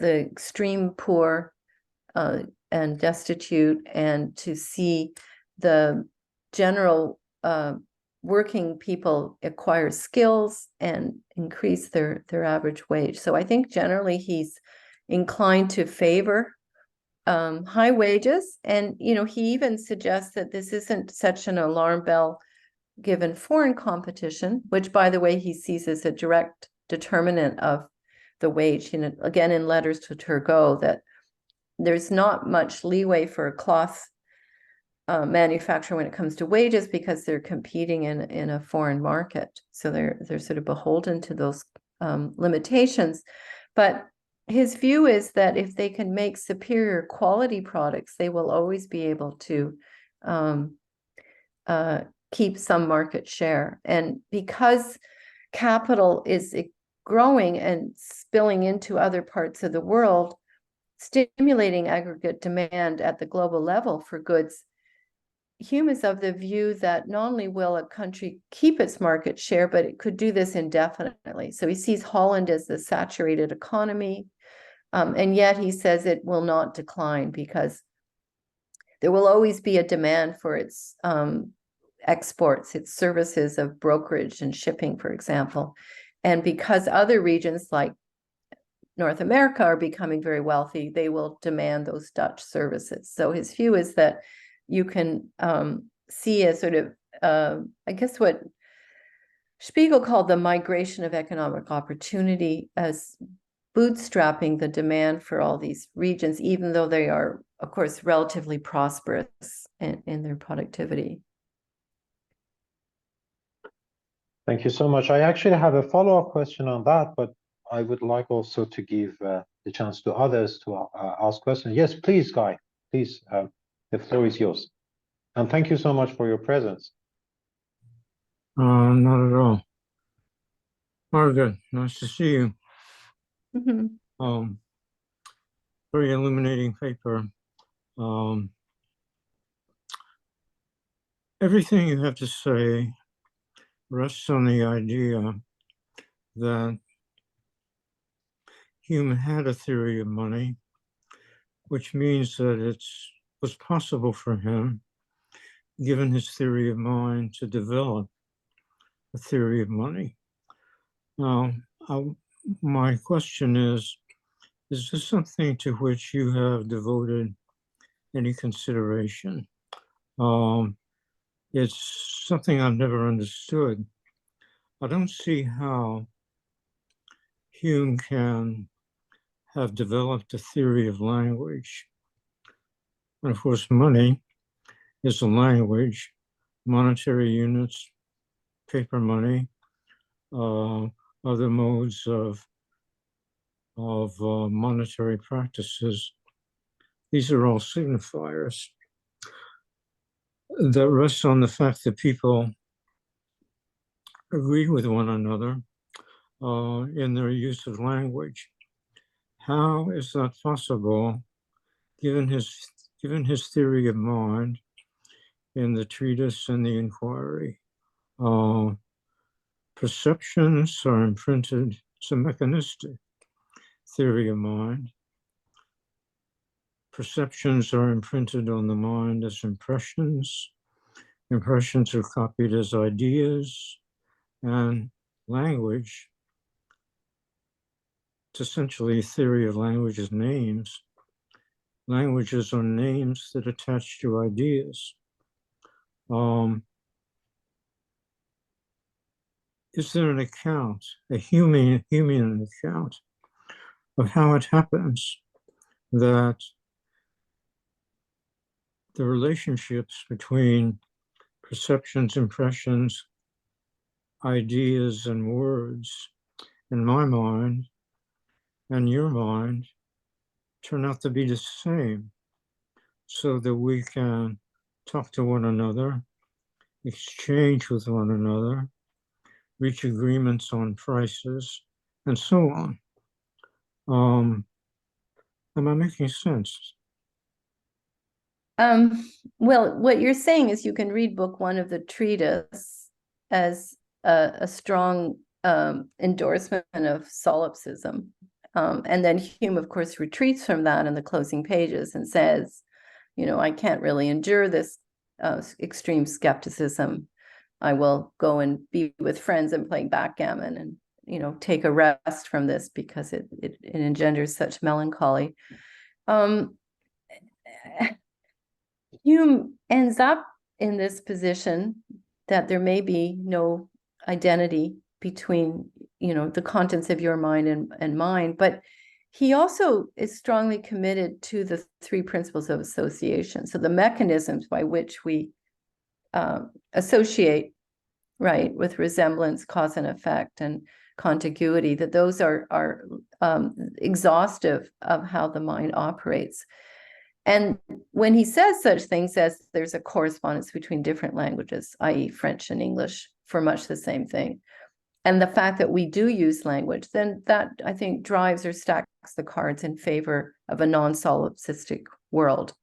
extreme poor and destitute, and to see the general working people acquire skills and increase their average wage. So I think generally he's inclined to favor high wages. And, you know, he even suggests that this isn't such an alarm bell given foreign competition, which, by the way, he sees as a direct determinant of the wage. And again, in Letters to Turgot, that there's not much leeway for a cloth manufacturer when it comes to wages, because they're competing in a foreign market. So they're sort of beholden to those limitations. But his view is that if they can make superior quality products, they will always be able to keep some market share. And because capital is growing and spilling into other parts of the world, stimulating aggregate demand at the global level for goods, Hume is of the view that not only will a country keep its market share, but it could do this indefinitely. So he sees Holland as the saturated economy, and yet he says it will not decline because there will always be a demand for its exports, its services of brokerage and shipping, for example. And because other regions like North America are becoming very wealthy, they will demand those Dutch services. So his view is that you can see a sort of, I guess what Spiegel called the migration of economic opportunity as bootstrapping the demand for all these regions, even though they are, of course, relatively prosperous in their productivity. Thank you so much. I actually have a follow-up question on that, but I would like also to give the chance to others to ask questions. Yes, please, Guy. Please, the floor is yours. And thank you so much for your presence. Not at all. Margaret, nice to see you. Mm-hmm. Very illuminating paper. Everything you have to say rests on the idea that Hume had a theory of money, which means that it was possible for him, given his theory of mind, to develop a theory of money. Now, my question is this something to which you have devoted any consideration? It's something I've never understood. I don't see how Hume can have developed a theory of language. And of course, money is a language, monetary units, paper money, other modes of monetary practices. These are all signifiers that rest on the fact that people agree with one another in their use of language. How is that possible, given his theory of mind in the treatise and the inquiry? Perceptions are imprinted. It's a mechanistic theory of mind. Perceptions are imprinted on the mind as impressions. Impressions are copied as ideas, and language, it's essentially a theory of language as names. Languages are names that attach to ideas. Is there an account, a human account of how it happens that the relationships between perceptions, impressions, ideas, and words in my mind and your mind turn out to be the same, so that we can talk to one another, exchange with one another, reach agreements on prices, and so on. Am I making sense? Well, what you're saying is you can read book 1 of the treatise as a strong endorsement of solipsism. And then Hume, of course, retreats from that in the closing pages and says, I can't really endure this extreme skepticism. I will go and be with friends and playing backgammon and, take a rest from this because it engenders such melancholy. Hume ends up in this position that there may be no identity between, the contents of your mind and mine, but he also is strongly committed to the 3 principles of association. So the mechanisms by which we associate, right, with resemblance, cause and effect, and contiguity, that those are exhaustive of how the mind operates. And when he says such things as there's a correspondence between different languages, i.e. French and English, for much the same thing, and the fact that we do use language, then that, I think, drives or stacks the cards in favor of a non-solipsistic world.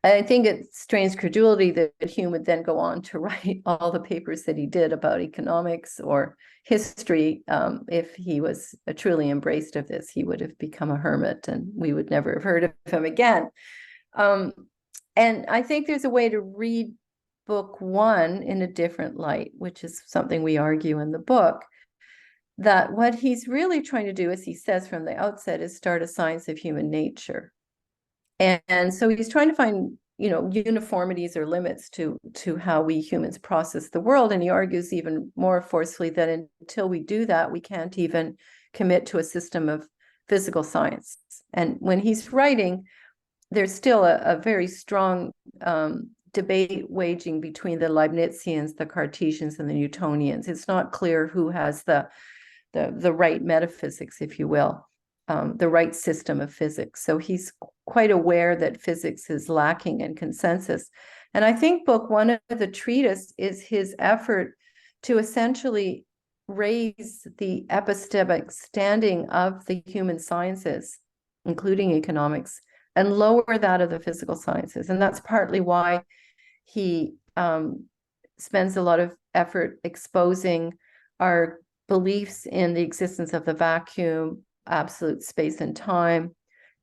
I think it strains credulity that Hume would then go on to write all the papers that he did about economics or history. If he was truly embraced of this, he would have become a hermit and we would never have heard of him again. And I think there's a way to read book one in a different light, which is something we argue in the book, that what he's really trying to do, as he says from the outset, is start a science of human nature. And so he's trying to find, uniformities or limits to how we humans process the world. And he argues even more forcefully that until we do that, we can't even commit to a system of physical science. And when he's writing, there's still a very strong debate waging between the Leibnizians, the Cartesians, and the Newtonians. It's not clear who has the right metaphysics, if you will. The right system of physics. So he's quite aware that physics is lacking in consensus. And I think book one of the treatise is his effort to essentially raise the epistemic standing of the human sciences, including economics, and lower that of the physical sciences. And that's partly why he spends a lot of effort exposing our beliefs in the existence of the vacuum, absolute space and time,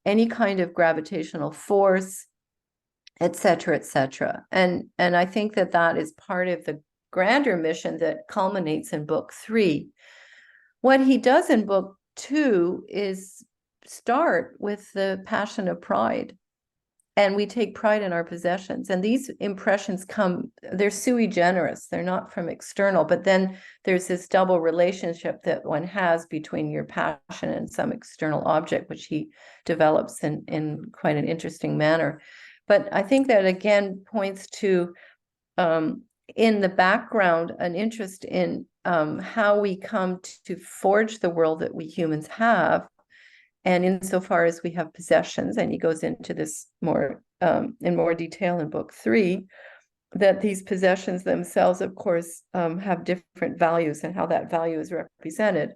any kind of gravitational force, et cetera, et cetera. And I think that is part of the grander mission that culminates in book three. What he does in book two is start with the passion of pride. And we take pride in our possessions. And these impressions they're sui generis. They're not from external, but then there's this double relationship that one has between your passion and some external object, which he develops in quite an interesting manner. But I think that again points to, in the background, an interest in how we come to forge the world that we humans have. And insofar as we have possessions, and he goes into this more in more detail in book three, that these possessions themselves, of course, have different values and how that value is represented.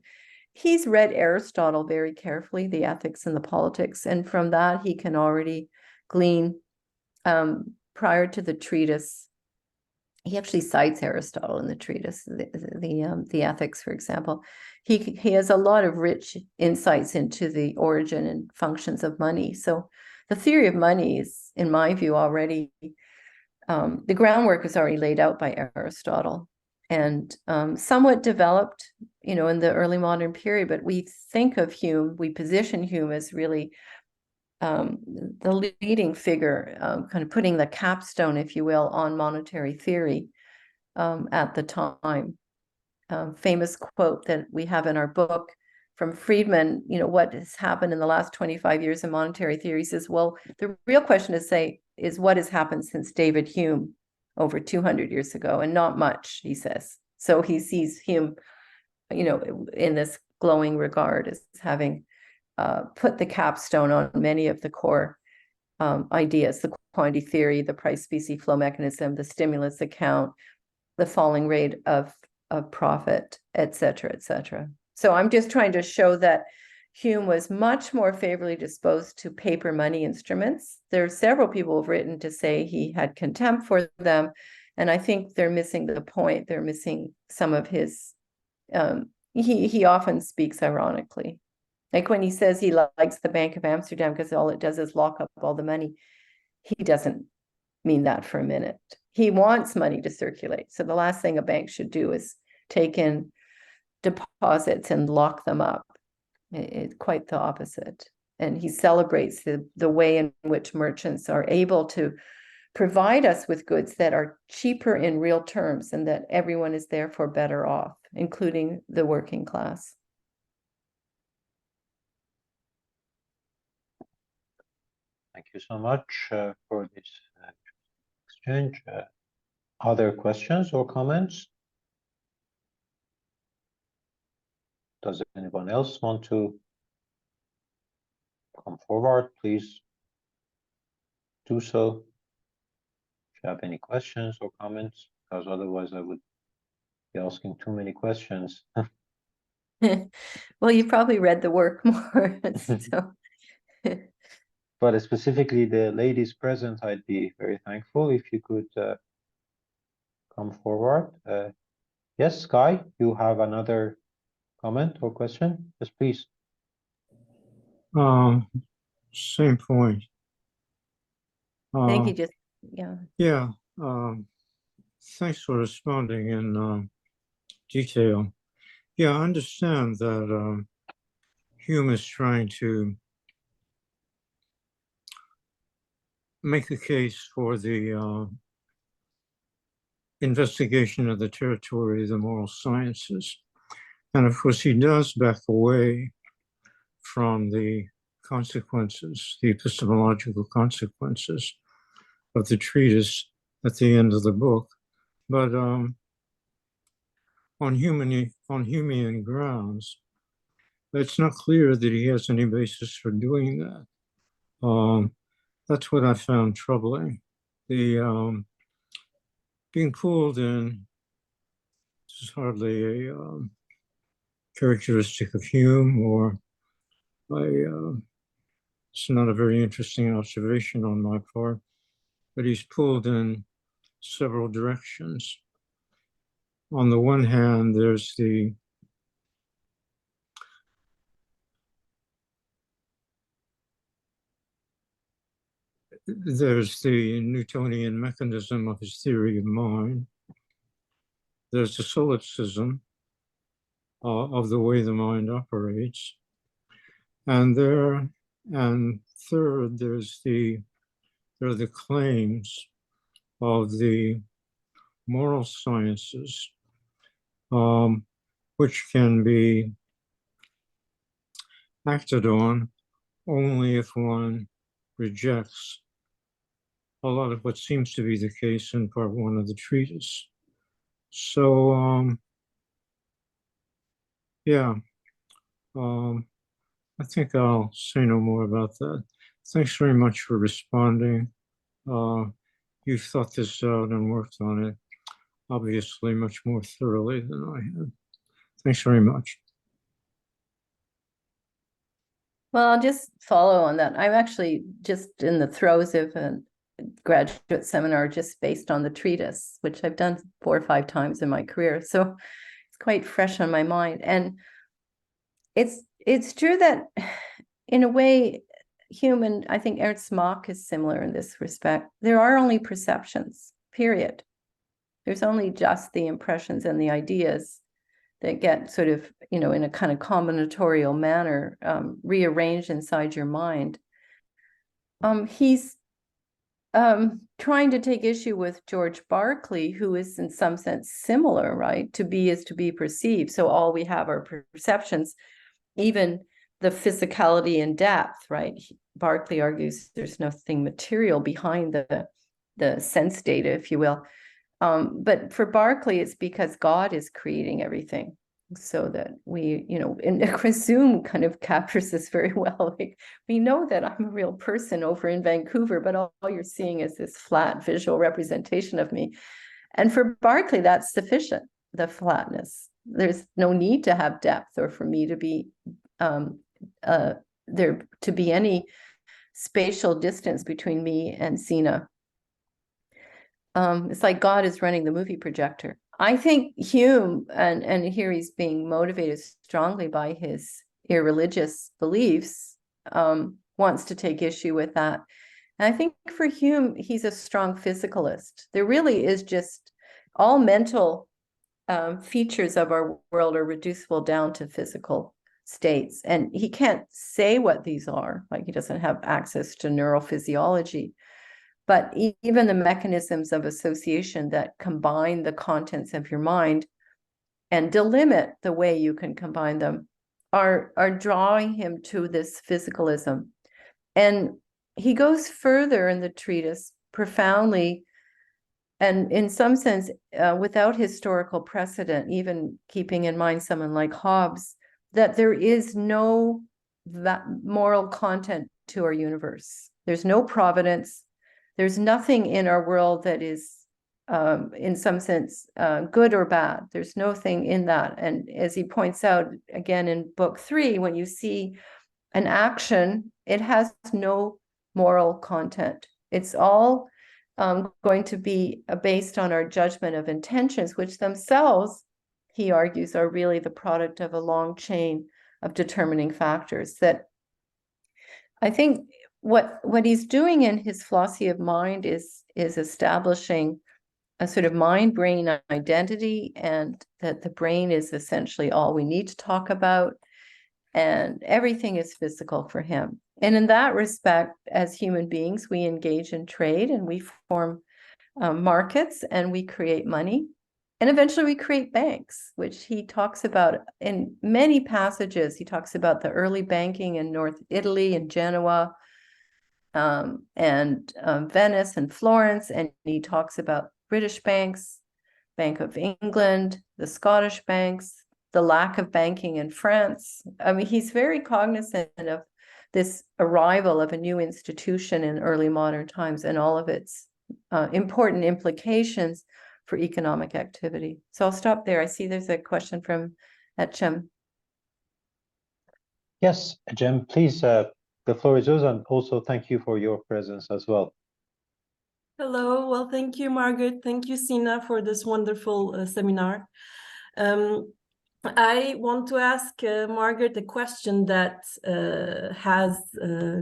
He's read Aristotle very carefully, the ethics and the politics, and from that he can already glean, prior to the treatise. He actually cites Aristotle in the treatise, the ethics, for example. He has a lot of rich insights into the origin and functions of money. So the theory of money is, in my view, already, the groundwork is already laid out by Aristotle and somewhat developed, in the early modern period. But we think of Hume, we position Hume as really the leading figure, kind of putting the capstone, if you will, on monetary theory at the time. Famous quote that we have in our book from Friedman, what has happened in the last 25 years in monetary theory, says, well, the real question is what has happened since David Hume over 200 years ago, and not much, he says. So he sees Hume, in this glowing regard as having put the capstone on many of the core ideas, the quantity theory, the price specie flow mechanism, the stimulus account, the falling rate of profit, et cetera, et cetera. So I'm just trying to show that Hume was much more favorably disposed to paper money instruments. There are several people who've written to say he had contempt for them, and I think they're missing the point. They're missing some of his, he often speaks ironically. Like when he says he likes the Bank of Amsterdam because all it does is lock up all the money, he doesn't mean that for a minute. He wants money to circulate. So the last thing a bank should do is take in deposits and lock them up. It's quite the opposite. And he celebrates the way in which merchants are able to provide us with goods that are cheaper in real terms and that everyone is therefore better off, including the working class. Thank you so much for this exchange. Other questions or comments? Does anyone else want to come forward, please? do so if you have any questions or comments, because otherwise I would be asking too many questions. Well, you probably read the work more, so. But specifically the ladies present, I'd be very thankful if you could come forward. Yes, Sky, you have another comment or question? Yes, please. Same point. Thank you, just, yeah. Yeah, thanks for responding in detail. Yeah, I understand that Hume is trying to make a case for the investigation of the territory of the moral sciences. And of course, he does back away from the consequences, the epistemological consequences of the treatise at the end of the book. But on Humean grounds, it's not clear that he has any basis for doing that. That's what I found troubling. The being pulled in is hardly a characteristic of Hume, or it's not a very interesting observation on my part, but he's pulled in several directions. On the one hand, there's the Newtonian mechanism of his theory of mind. There's the solipsism of the way the mind operates. And third, there are the claims of the moral sciences, which can be acted on only if one rejects a lot of what seems to be the case in part one of the treatise. So, yeah, I think I'll say no more about that. Thanks very much for responding. You've thought this out and worked on it, obviously much more thoroughly than I have. Thanks very much. Well, I'll just follow on that. I'm actually just in the throes of a graduate seminar just based on the treatise, which I've done 4 or 5 times in my career. So it's quite fresh on my mind. And it's true that in a way, Hume and I think Ernst Mach is similar in this respect. There are only perceptions, period. There's only just the impressions and the ideas that get sort of, in a kind of combinatorial manner, rearranged inside your mind. He's trying to take issue with George Berkeley, who is in some sense similar, right? To be is to be perceived. So all we have are perceptions, even the physicality and depth, right? Berkeley argues there's nothing material behind the sense data, if you will. But for Berkeley, it's because God is creating everything, so that we, and Hume kind of captures this very well. Like, we know that I'm a real person over in Vancouver, but all you're seeing is this flat visual representation of me. And for Berkeley, that's sufficient, the flatness. There's no need to have depth or for me to be there to be any spatial distance between me and Sina. It's like God is running the movie projector. I think Hume, and here he's being motivated strongly by his irreligious beliefs, wants to take issue with that. And I think for Hume, he's a strong physicalist. There really is just all mental features of our world are reducible down to physical states. And he can't say what these are, like he doesn't have access to neurophysiology. But even the mechanisms of association that combine the contents of your mind and delimit the way you can combine them are drawing him to this physicalism. And he goes further in the treatise profoundly, and in some sense, without historical precedent, even keeping in mind someone like Hobbes, that there is no moral content to our universe. There's no providence. there's nothing in our world that is, in some sense, good or bad. There's nothing in that. And as he points out again in book 3, when you see an action, it has no moral content. It's all going to be based on our judgment of intentions, which themselves, he argues, are really the product of a long chain of determining factors. That I think what he's doing in his philosophy of mind is establishing a sort of mind-brain identity, and that the brain is essentially all we need to talk about, and everything is physical for him. And in that respect, as human beings, we engage in trade, and we form markets, and we create money. And eventually we create banks, which he talks about in many passages. He talks about the early banking in North Italy and Genoa, and Venice and Florence. And he talks about British banks, Bank of England, the Scottish banks, the lack of banking in France. I mean, he's very cognizant of this arrival of a new institution in early modern times and all of its important implications for economic activity. So I'll stop there. I see there's a question from Jem. Yes, Jem, please, the floor is yours, and also thank you for your presence as well. Hello, well, thank you, Margaret. Thank you, Sina, for this wonderful seminar. I want to ask Margaret a question that has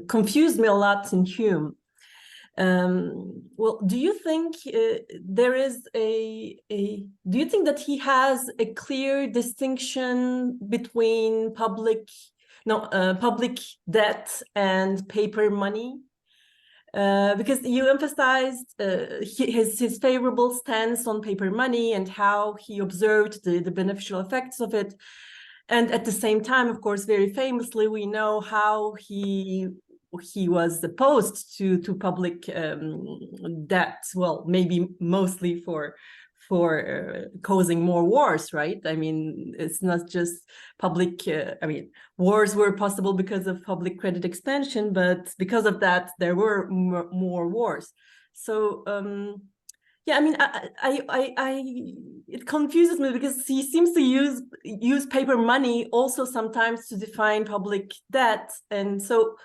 confused me a lot in Hume. Well, do you think there is do you think that he has a clear distinction between public debt and paper money? Because you emphasized his favorable stance on paper money and how he observed the beneficial effects of it. And at the same time, of course, very famously, we know how he was opposed to public debt. Well, maybe mostly for causing more wars, right? I mean, it's not just public, wars were possible because of public credit expansion, but because of that, there were more wars. So, yeah, I mean, it confuses me because he seems to use paper money also sometimes to define public debt. And so,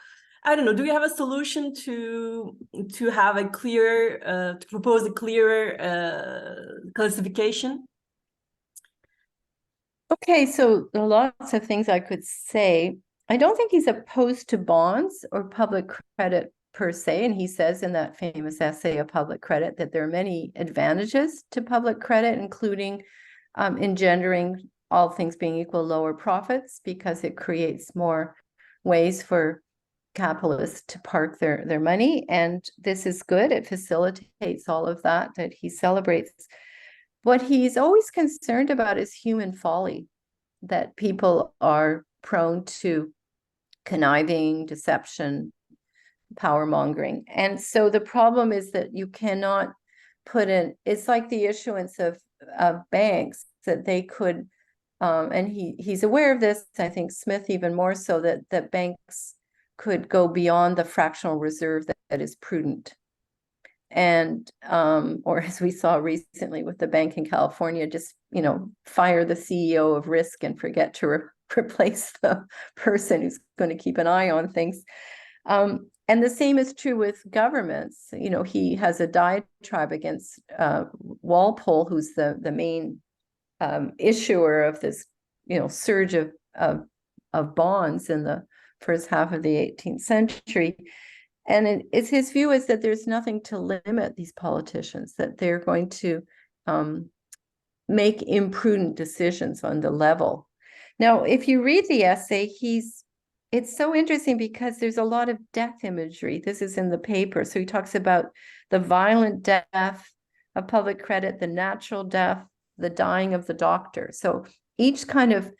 I don't know, do you have a solution to have a clear, to propose a clearer classification? Okay, so there are lots of things I could say. I don't think he's opposed to bonds or public credit per se, and he says in that famous essay of public credit that there are many advantages to public credit, including engendering, all things being equal, lower profits, because it creates more ways for capitalists to park their money, and this is good. It facilitates all of that he celebrates. What he's always concerned about is human folly, that people are prone to conniving, deception, power mongering. And so the problem is that you cannot put in, it's like the issuance of banks, that they could, and he's aware of this, I think Smith even more so, that banks could go beyond the fractional reserve that is prudent. And or as we saw recently with the bank in California, just fire the CEO of risk and forget to replace the person who's going to keep an eye on things. And the same is true with governments. He has a diatribe against Walpole, who's the main issuer of this surge of bonds in the first half of the 18th century. And it's his view is that there's nothing to limit these politicians, that they're going to make imprudent decisions on the level. Now, if you read the essay, it's so interesting because there's a lot of death imagery. This is in the paper. So he talks about the violent death of public credit, the natural death, the dying of the doctor. So each kind of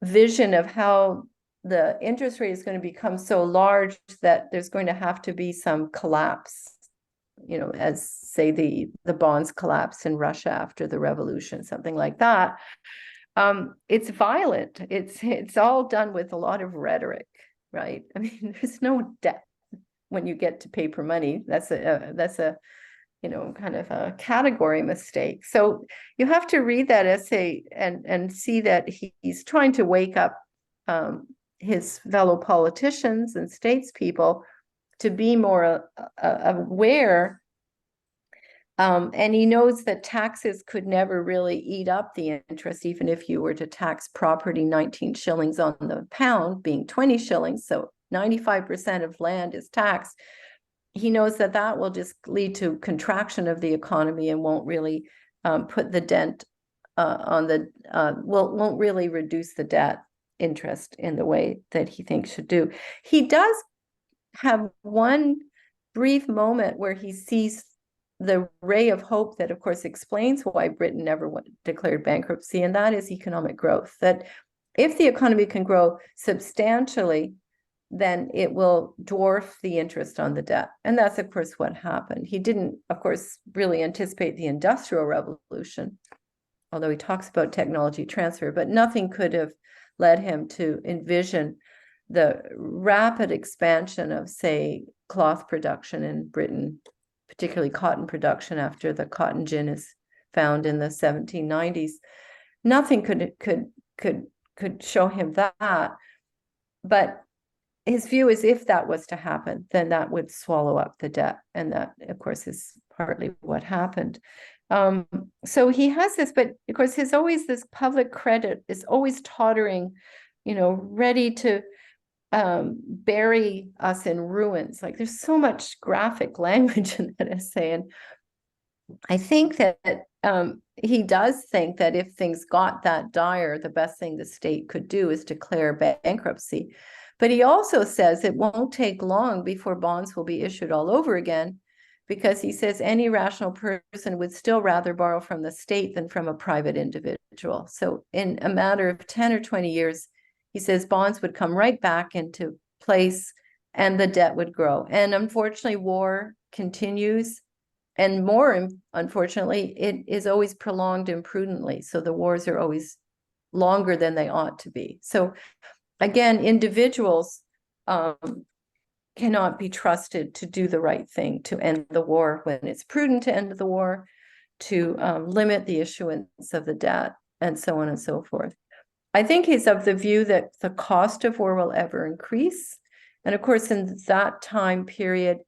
vision of how the interest rate is going to become so large that there's going to have to be some collapse, as say the bonds collapsed in Russia after the revolution, something like that. It's violent. It's all done with a lot of rhetoric, right? I mean, there's no death, when you get to paper money. That's a kind of a category mistake. So you have to read that essay and see that he's trying to wake up his fellow politicians and statespeople to be more aware. And he knows that taxes could never really eat up the interest, even if you were to tax property 19 shillings on the pound, being 20 shillings. So 95% of land is taxed. He knows that that will just lead to contraction of the economy and won't really put the dent on the, won't really reduce the debt interest in the way that he thinks should do. He does have one brief moment where he sees the ray of hope that, of course, explains why Britain never declared bankruptcy, and that is economic growth. That if the economy can grow substantially, then it will dwarf the interest on the debt. And that's, of course, what happened. He didn't, of course, really anticipate the Industrial Revolution, although he talks about technology transfer, but nothing could have led him to envision the rapid expansion of, say, cloth production in Britain, particularly cotton production after the cotton gin is found in the 1790s. Nothing could show him that. But his view is if that was to happen, then that would swallow up the debt. And that, of course, is partly what happened. So he has this, but of course, this public credit is always tottering, ready to bury us in ruins. Like there's so much graphic language in that essay. And I think that he does think that if things got that dire, the best thing the state could do is declare bankruptcy. But he also says it won't take long before bonds will be issued all over again, because he says any rational person would still rather borrow from the state than from a private individual. So in a matter of 10 or 20 years, he says bonds would come right back into place and the debt would grow. And unfortunately, war continues. And more unfortunately, it is always prolonged imprudently. So the wars are always longer than they ought to be. So again, individuals cannot be trusted to do the right thing, to end the war when it's prudent to end the war, to limit the issuance of the debt, and so on and so forth. I think he's of the view that the cost of war will ever increase. And of course, in that time period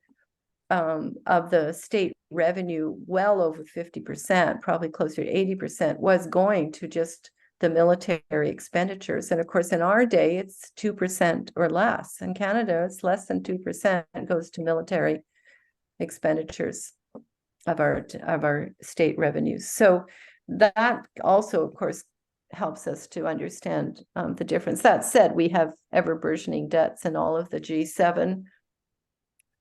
of the state revenue, well over 50%, probably closer to 80%, was going to just the military expenditures. And of course, in our day, it's 2% or less. In Canada, it's less than 2% goes to military expenditures of our state revenues. So that also, of course, helps us to understand the difference. That said, we have ever burgeoning debts in all of the G7,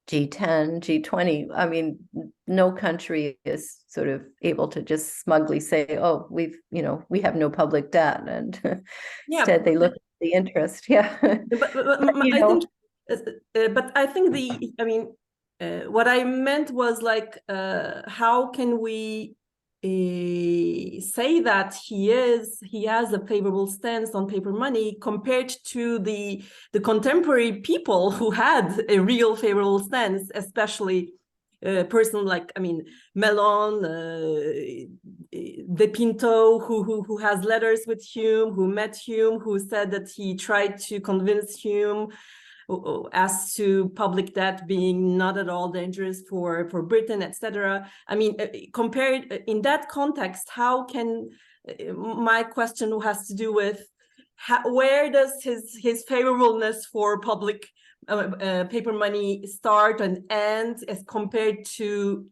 G10, G20. I mean, no country is sort of able to just smugly say, oh, we have no public debt. And instead they look at the interest. Yeah. But I think what I meant was like, how can we say that he has a favorable stance on paper money compared to the contemporary people who had a real favorable stance, especially a person like Mellon, De Pinto, who has letters with Hume, who met Hume, who said that he tried to convince Hume as to public debt being not at all dangerous for Britain, etc. I mean, compared in that context, how can my question has to do with where does his favorableness for public paper money start and end as compared to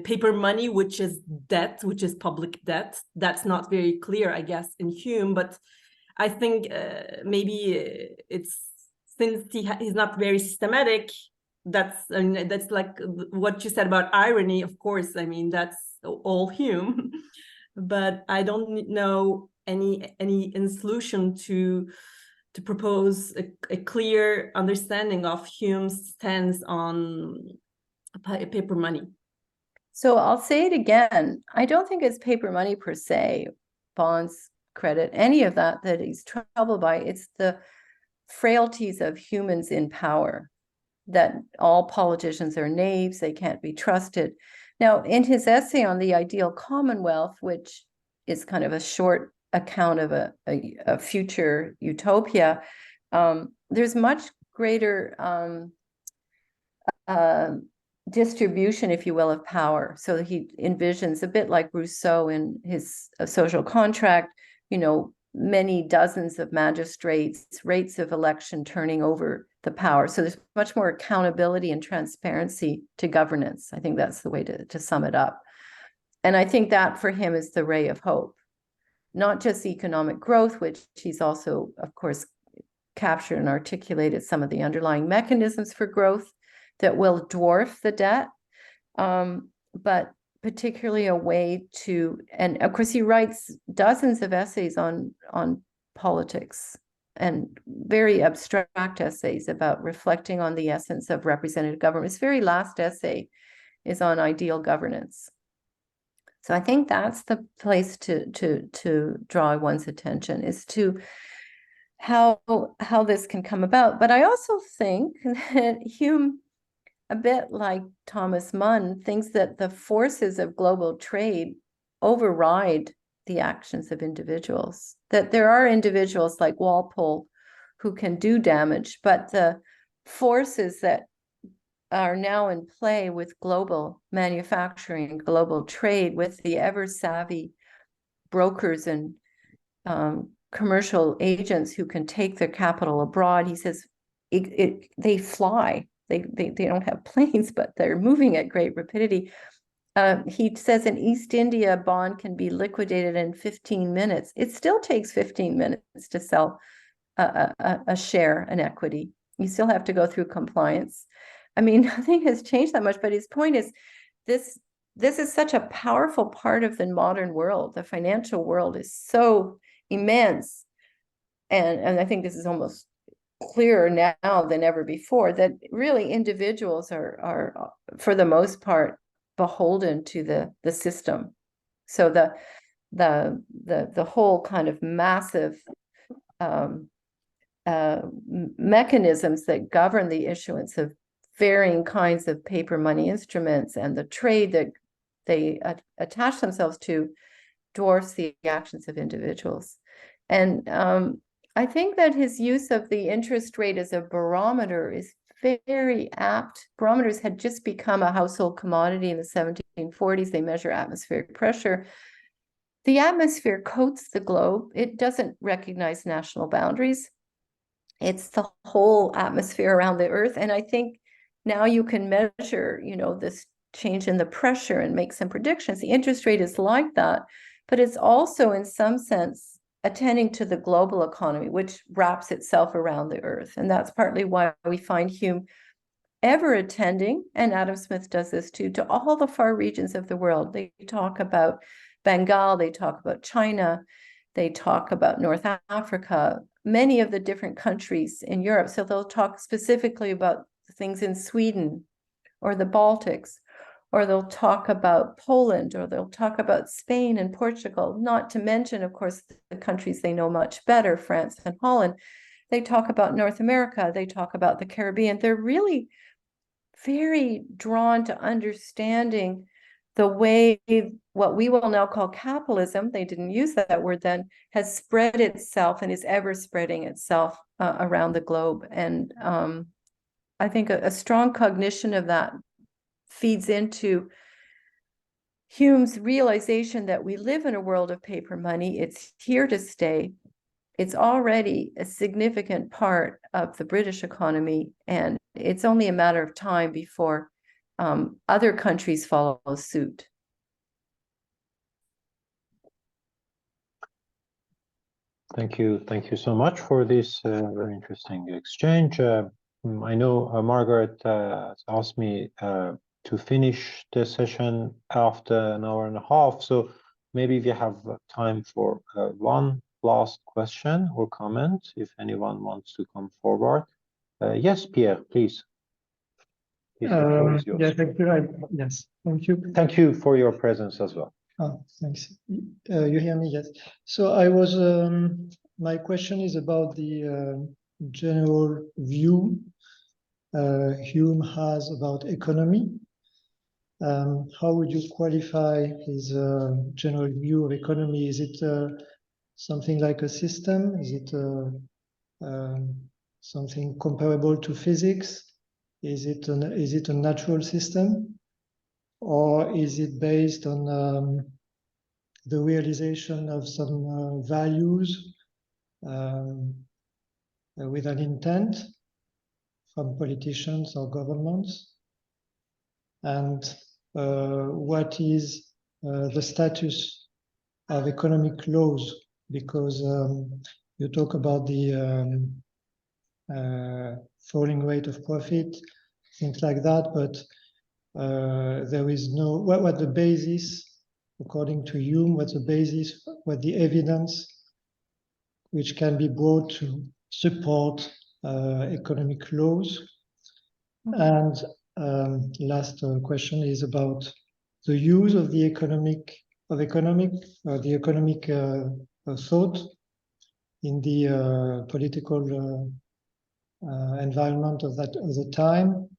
paper money, which is debt, which is public debt? That's not very clear, I guess, in Hume, but I think maybe it's, since he's not very systematic, that's like what you said about irony. Of course, I mean, that's all Hume, but I don't know any solution to propose a clear understanding of Hume's stance on paper money. So I'll say it again. I don't think it's paper money per se, bonds, credit, any of that he's troubled by. It's the frailties of humans in power that all politicians are knaves, they can't be trusted. Now, in his essay on the ideal commonwealth, which is kind of a short account of a future utopia, there's much greater distribution, if you will, of power. So he envisions, a bit like Rousseau in his social contract, many dozens of magistrates, rates of election turning over the power. So there's much more accountability and transparency to governance. I think that's the way to sum it up. And I think that for him is the ray of hope, not just economic growth, which he's also, of course, captured and articulated some of the underlying mechanisms for growth that will dwarf the debt, but particularly a way to, and of course he writes dozens of essays on politics and very abstract essays about reflecting on the essence of representative government. His very last essay is on ideal governance. So I think that's the place to draw one's attention, is to how this can come about. But I also think that Hume, a bit like Thomas Munn, thinks that the forces of global trade override the actions of individuals, that there are individuals like Walpole who can do damage, but the forces that are now in play with global manufacturing, global trade, with the ever-savvy brokers and commercial agents who can take their capital abroad, he says, they fly. They don't have planes, but they're moving at great rapidity. He says an East India bond can be liquidated in 15 minutes. It still takes 15 minutes to sell a share, an equity. You still have to go through compliance. I mean, nothing has changed that much, but his point is this is such a powerful part of the modern world. The financial world is so immense. And I think this is almost clearer now than ever before, that really individuals are for the most part beholden to the system. So the whole kind of massive mechanisms that govern the issuance of varying kinds of paper money instruments and the trade that they attach themselves to dwarfs the actions of individuals. And I think that his use of the interest rate as a barometer is very apt. Barometers had just become a household commodity in the 1740s. They measure atmospheric pressure. The atmosphere coats the globe. It doesn't recognize national boundaries. It's the whole atmosphere around the earth. And I think now you can measure, this change in the pressure and make some predictions. The interest rate is like that, but it's also in some sense attending to the global economy, which wraps itself around the earth. And that's partly why we find Hume ever attending, and Adam Smith does this too, to all the far regions of the world. They talk about Bengal, they talk about China, they talk about North Africa, many of the different countries in Europe. So they'll talk specifically about things in Sweden or the Baltics, or they'll talk about Poland, or they'll talk about Spain and Portugal, not to mention, of course, the countries they know much better, France and Holland. They talk about North America, they talk about the Caribbean. They're really very drawn to understanding the way what we will now call capitalism, they didn't use that word then, has spread itself and is ever spreading itself around the globe. And I think a strong cognition of that feeds into Hume's realization that we live in a world of paper money. It's here to stay. It's already a significant part of the British economy, and it's only a matter of time before other countries follow suit. Thank you so much for this very interesting exchange. I know Margaret asked me to finish the session after an hour and a half, so maybe we have time for one last question or comment, if anyone wants to come forward. Yes, Pierre, please. The floor is yours. Yeah, thank you. Yes, thank you. Thank you for your presence as well. Oh, thanks. You hear me? Yes. So I was, my question is about the general view Hume has about economy. How would you qualify his general view of economy? Is it something like a system? Is it something comparable to physics? Is it a natural system? Or is it based on the realization of some values with an intent from politicians or governments? And what is the status of economic laws? Because you talk about the falling rate of profit, things like that, but there is no, what the basis, according to Hume, what's the basis, what the evidence which can be brought to support economic laws? And last question is about the use of the economic thought in the political environment of the time.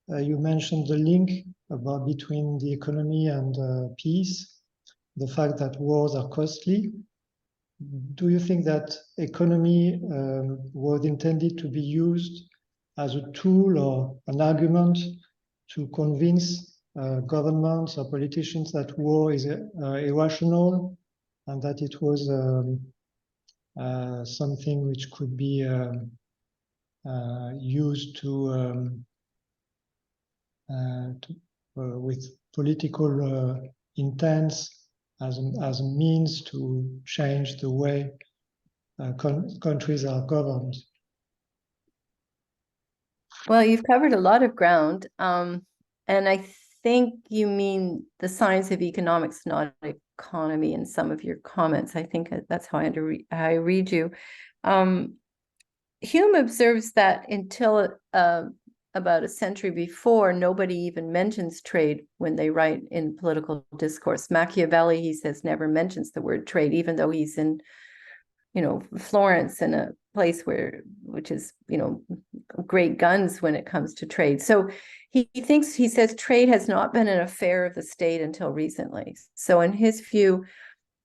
You mentioned the link between the economy and peace, the fact that wars are costly. Do you think that economy was intended to be used as a tool or an argument to convince governments or politicians that war is irrational and that it was something which could be used with political intents as a means to change the way countries are governed? Well, you've covered a lot of ground, and I think you mean the science of economics, not economy, in some of your comments. I think that's how I read you. Hume observes that until about a century before, nobody even mentions trade when they write in political discourse. Machiavelli, he says, never mentions the word trade, even though he's in, Florence, in a place which is, great guns when it comes to trade. So he says trade has not been an affair of the state until recently. So in his view,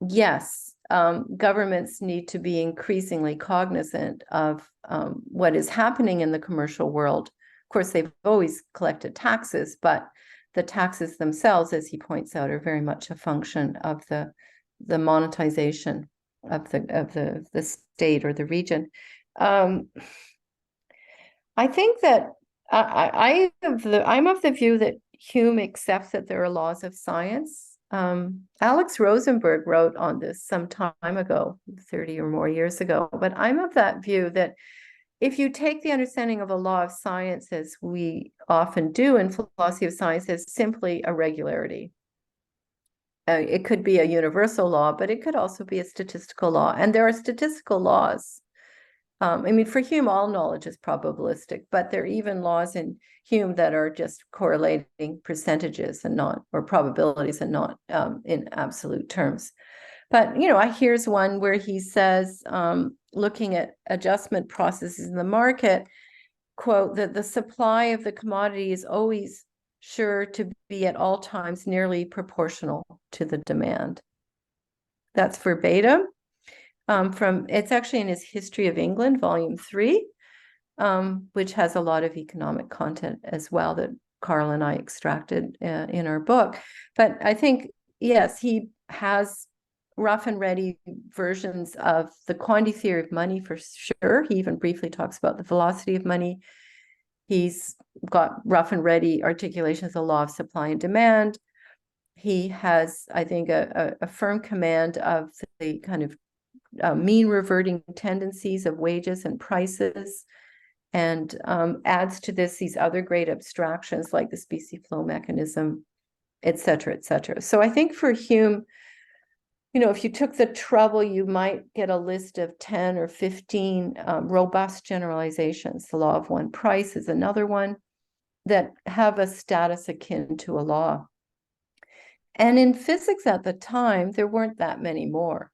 yes, governments need to be increasingly cognizant of what is happening in the commercial world. Of course, they've always collected taxes, but the taxes themselves, as he points out, are very much a function of the monetization of the state or the region. I think that I'm of the view that Hume accepts that there are laws of science. Alex Rosenberg wrote on this some time ago, 30 or more years ago, but I'm of that view that if you take the understanding of a law of science, as we often do in philosophy of science, as simply a regularity, it could be a universal law, but it could also be a statistical law. And there are statistical laws. For Hume, all knowledge is probabilistic, but there are even laws in Hume that are just correlating percentages and not, or probabilities and not in absolute terms. But, here's one where he says, looking at adjustment processes in the market, quote, that the supply of the commodity is always sure to be at all times nearly proportional to the demand. That's verbatim. It's actually in his History of England, volume 3, which has a lot of economic content as well that Carl and I extracted in our book. But I think, yes, he has rough and ready versions of the quantity theory of money for sure. He even briefly talks about the velocity of money. He's got rough and ready articulations of the law of supply and demand. He has, I think, a firm command of the kind of mean reverting tendencies of wages and prices, and adds to this these other great abstractions like the specie flow mechanism, et cetera, et cetera. So I think for Hume, if you took the trouble, you might get a list of 10 or 15 robust generalizations. The law of one price is another one that have a status akin to a law. And in physics at the time, there weren't that many more.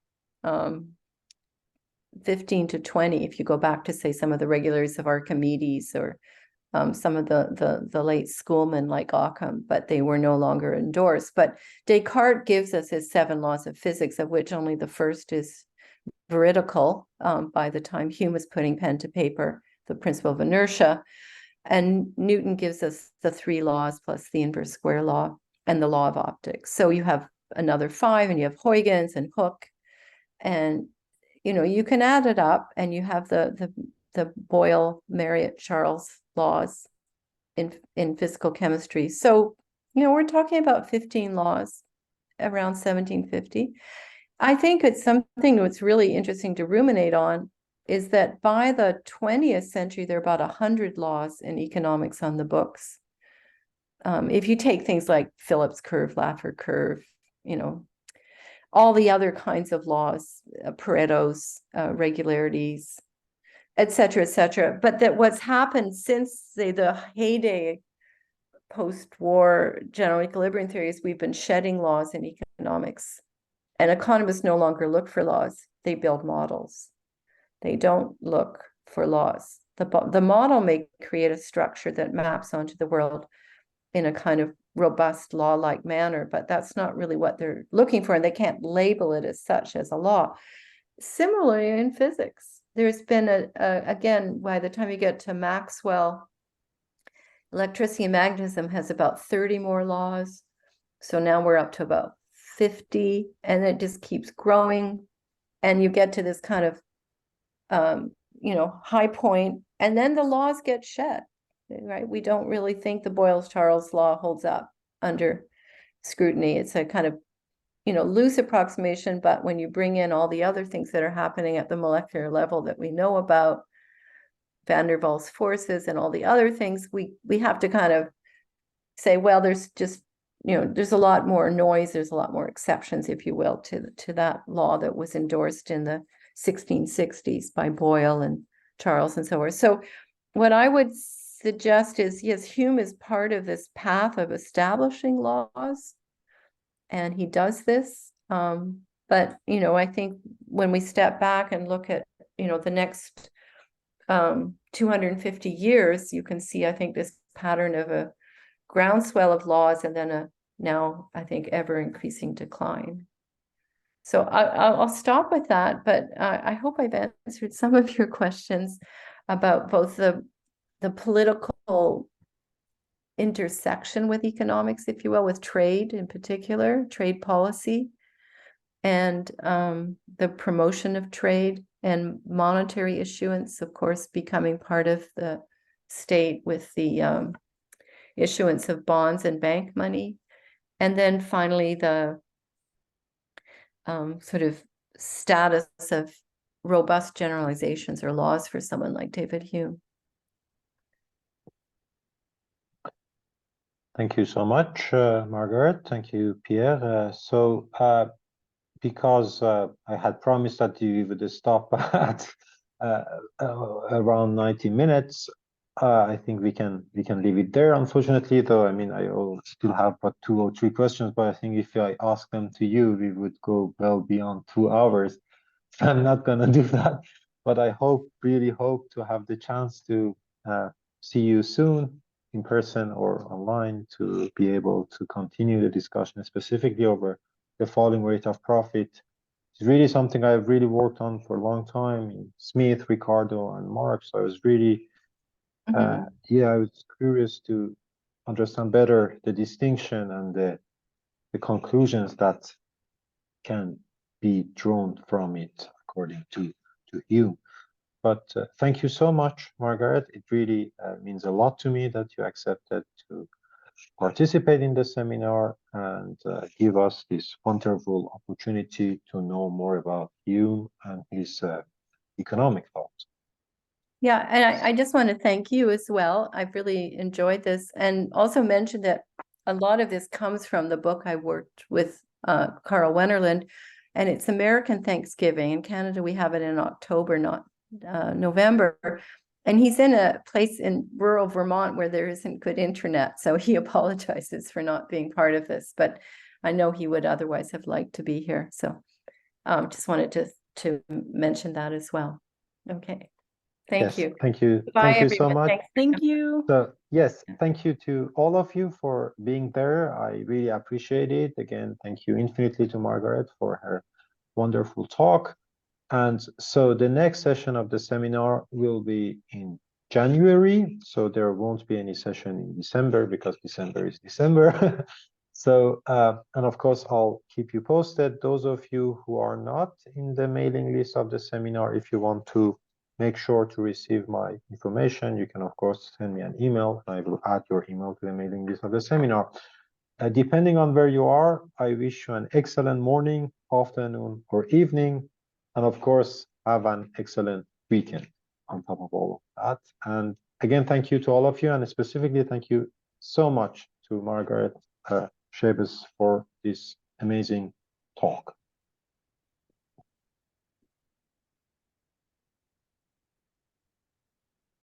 15 to 20, if you go back to, say, some of the regularities of Archimedes or some of the late schoolmen like Occam, but they were no longer endorsed. But Descartes gives us his 7 laws of physics, of which only the first is veridical by the time Hume was putting pen to paper, the principle of inertia. And Newton gives us the 3 laws plus the inverse square law and the law of optics. So you have another 5, and you have Huygens and Hooke, and you can add it up, and you have the Boyle, Marriott, Charles laws in physical chemistry. So we're talking about 15 laws around 1750. I think it's something that's really interesting to ruminate on, is that by the 20th century, there are about 100 laws in economics on the books. If you take things like Phillips curve, Laffer curve, all the other kinds of laws, Pareto's, regularities, et cetera, but that what's happened since, say, the heyday post-war general equilibrium theories, we've been shedding laws in economics. And economists no longer look for laws, they build models. They don't look for laws. The model may create a structure that maps onto the world in a kind of robust law-like manner, but that's not really what they're looking for, and they can't label it as such, as a law. Similarly, in physics, there's been again, by the time you get to Maxwell, electricity and magnetism has about 30 more laws. So now we're up to about 50, and it just keeps growing. And you get to this kind of, high point, and then the laws get shed, right? We don't really think the Boyle-Charles law holds up under scrutiny. It's a kind of, loose approximation, but when you bring in all the other things that are happening at the molecular level that we know about, van der Waals forces and all the other things, we have to kind of say, well, there's just, there's a lot more noise, there's a lot more exceptions, if you will, to that law that was endorsed in the 1660s by Boyle and Charles and so forth. So what I would suggest is, yes, Hume is part of this path of establishing laws, and he does this. But, I think when we step back and look at, the next 250 years, you can see, I think, this pattern of a groundswell of laws, and then a now, I think, ever increasing decline. So I'll stop with that, but I hope I've answered some of your questions about both the political intersection with economics, if you will, with trade in particular, trade policy, and the promotion of trade and monetary issuance, of course, becoming part of the state with the issuance of bonds and bank money. And then finally, the sort of status of robust generalizations or laws for someone like David Hume. Thank you so much, Margaret. Thank you, Pierre. Because I had promised that you would stop at around 90 minutes, I think we can leave it there. Unfortunately, though, I mean, I will still have but 2 or 3 questions, but I think if I ask them to you, we would go well beyond 2 hours. So I'm not gonna do that. But I really hope to have the chance to see you soon in person or online, to be able to continue the discussion specifically over the falling rate of profit. It's really something I've really worked on for a long time in Smith, Ricardo, and Marx. So I was really, I was curious to understand better the distinction and the conclusions that can be drawn from it, according to Hume. But thank you so much, Margaret. It really means a lot to me that you accepted to participate in the seminar and give us this wonderful opportunity to know more about Hume and his economic thought. Yeah, and I just want to thank you as well. I've really enjoyed this, and also mention that a lot of this comes from the book I worked with Carl Wennerland, and it's American Thanksgiving. In Canada, we have it in October, not November. And he's in a place in rural Vermont where there isn't good internet, so he apologizes for not being part of this, but I know he would otherwise have liked to be here. So just wanted to mention that as well. Okay. Thank Yes, you. thank you. Bye, Thank you so everyone. much. Thanks. Thank you. So yes, thank you to all of you for being there. I really appreciate it. Again, thank you infinitely to Margaret for her wonderful talk. And so the next session of the seminar will be in January. So there won't be any session in December because December is December. So, and of course, I'll keep you posted. Those of you who are not in the mailing list of the seminar, if you want to make sure to receive my information, you can, of course, send me an email. I will add your email to the mailing list of the seminar. Depending on where you are, I wish you an excellent morning, afternoon, or evening. And of course, have an excellent weekend on top of all of that. And again, thank you to all of you. And specifically, thank you so much to Margaret Schabas for this amazing talk.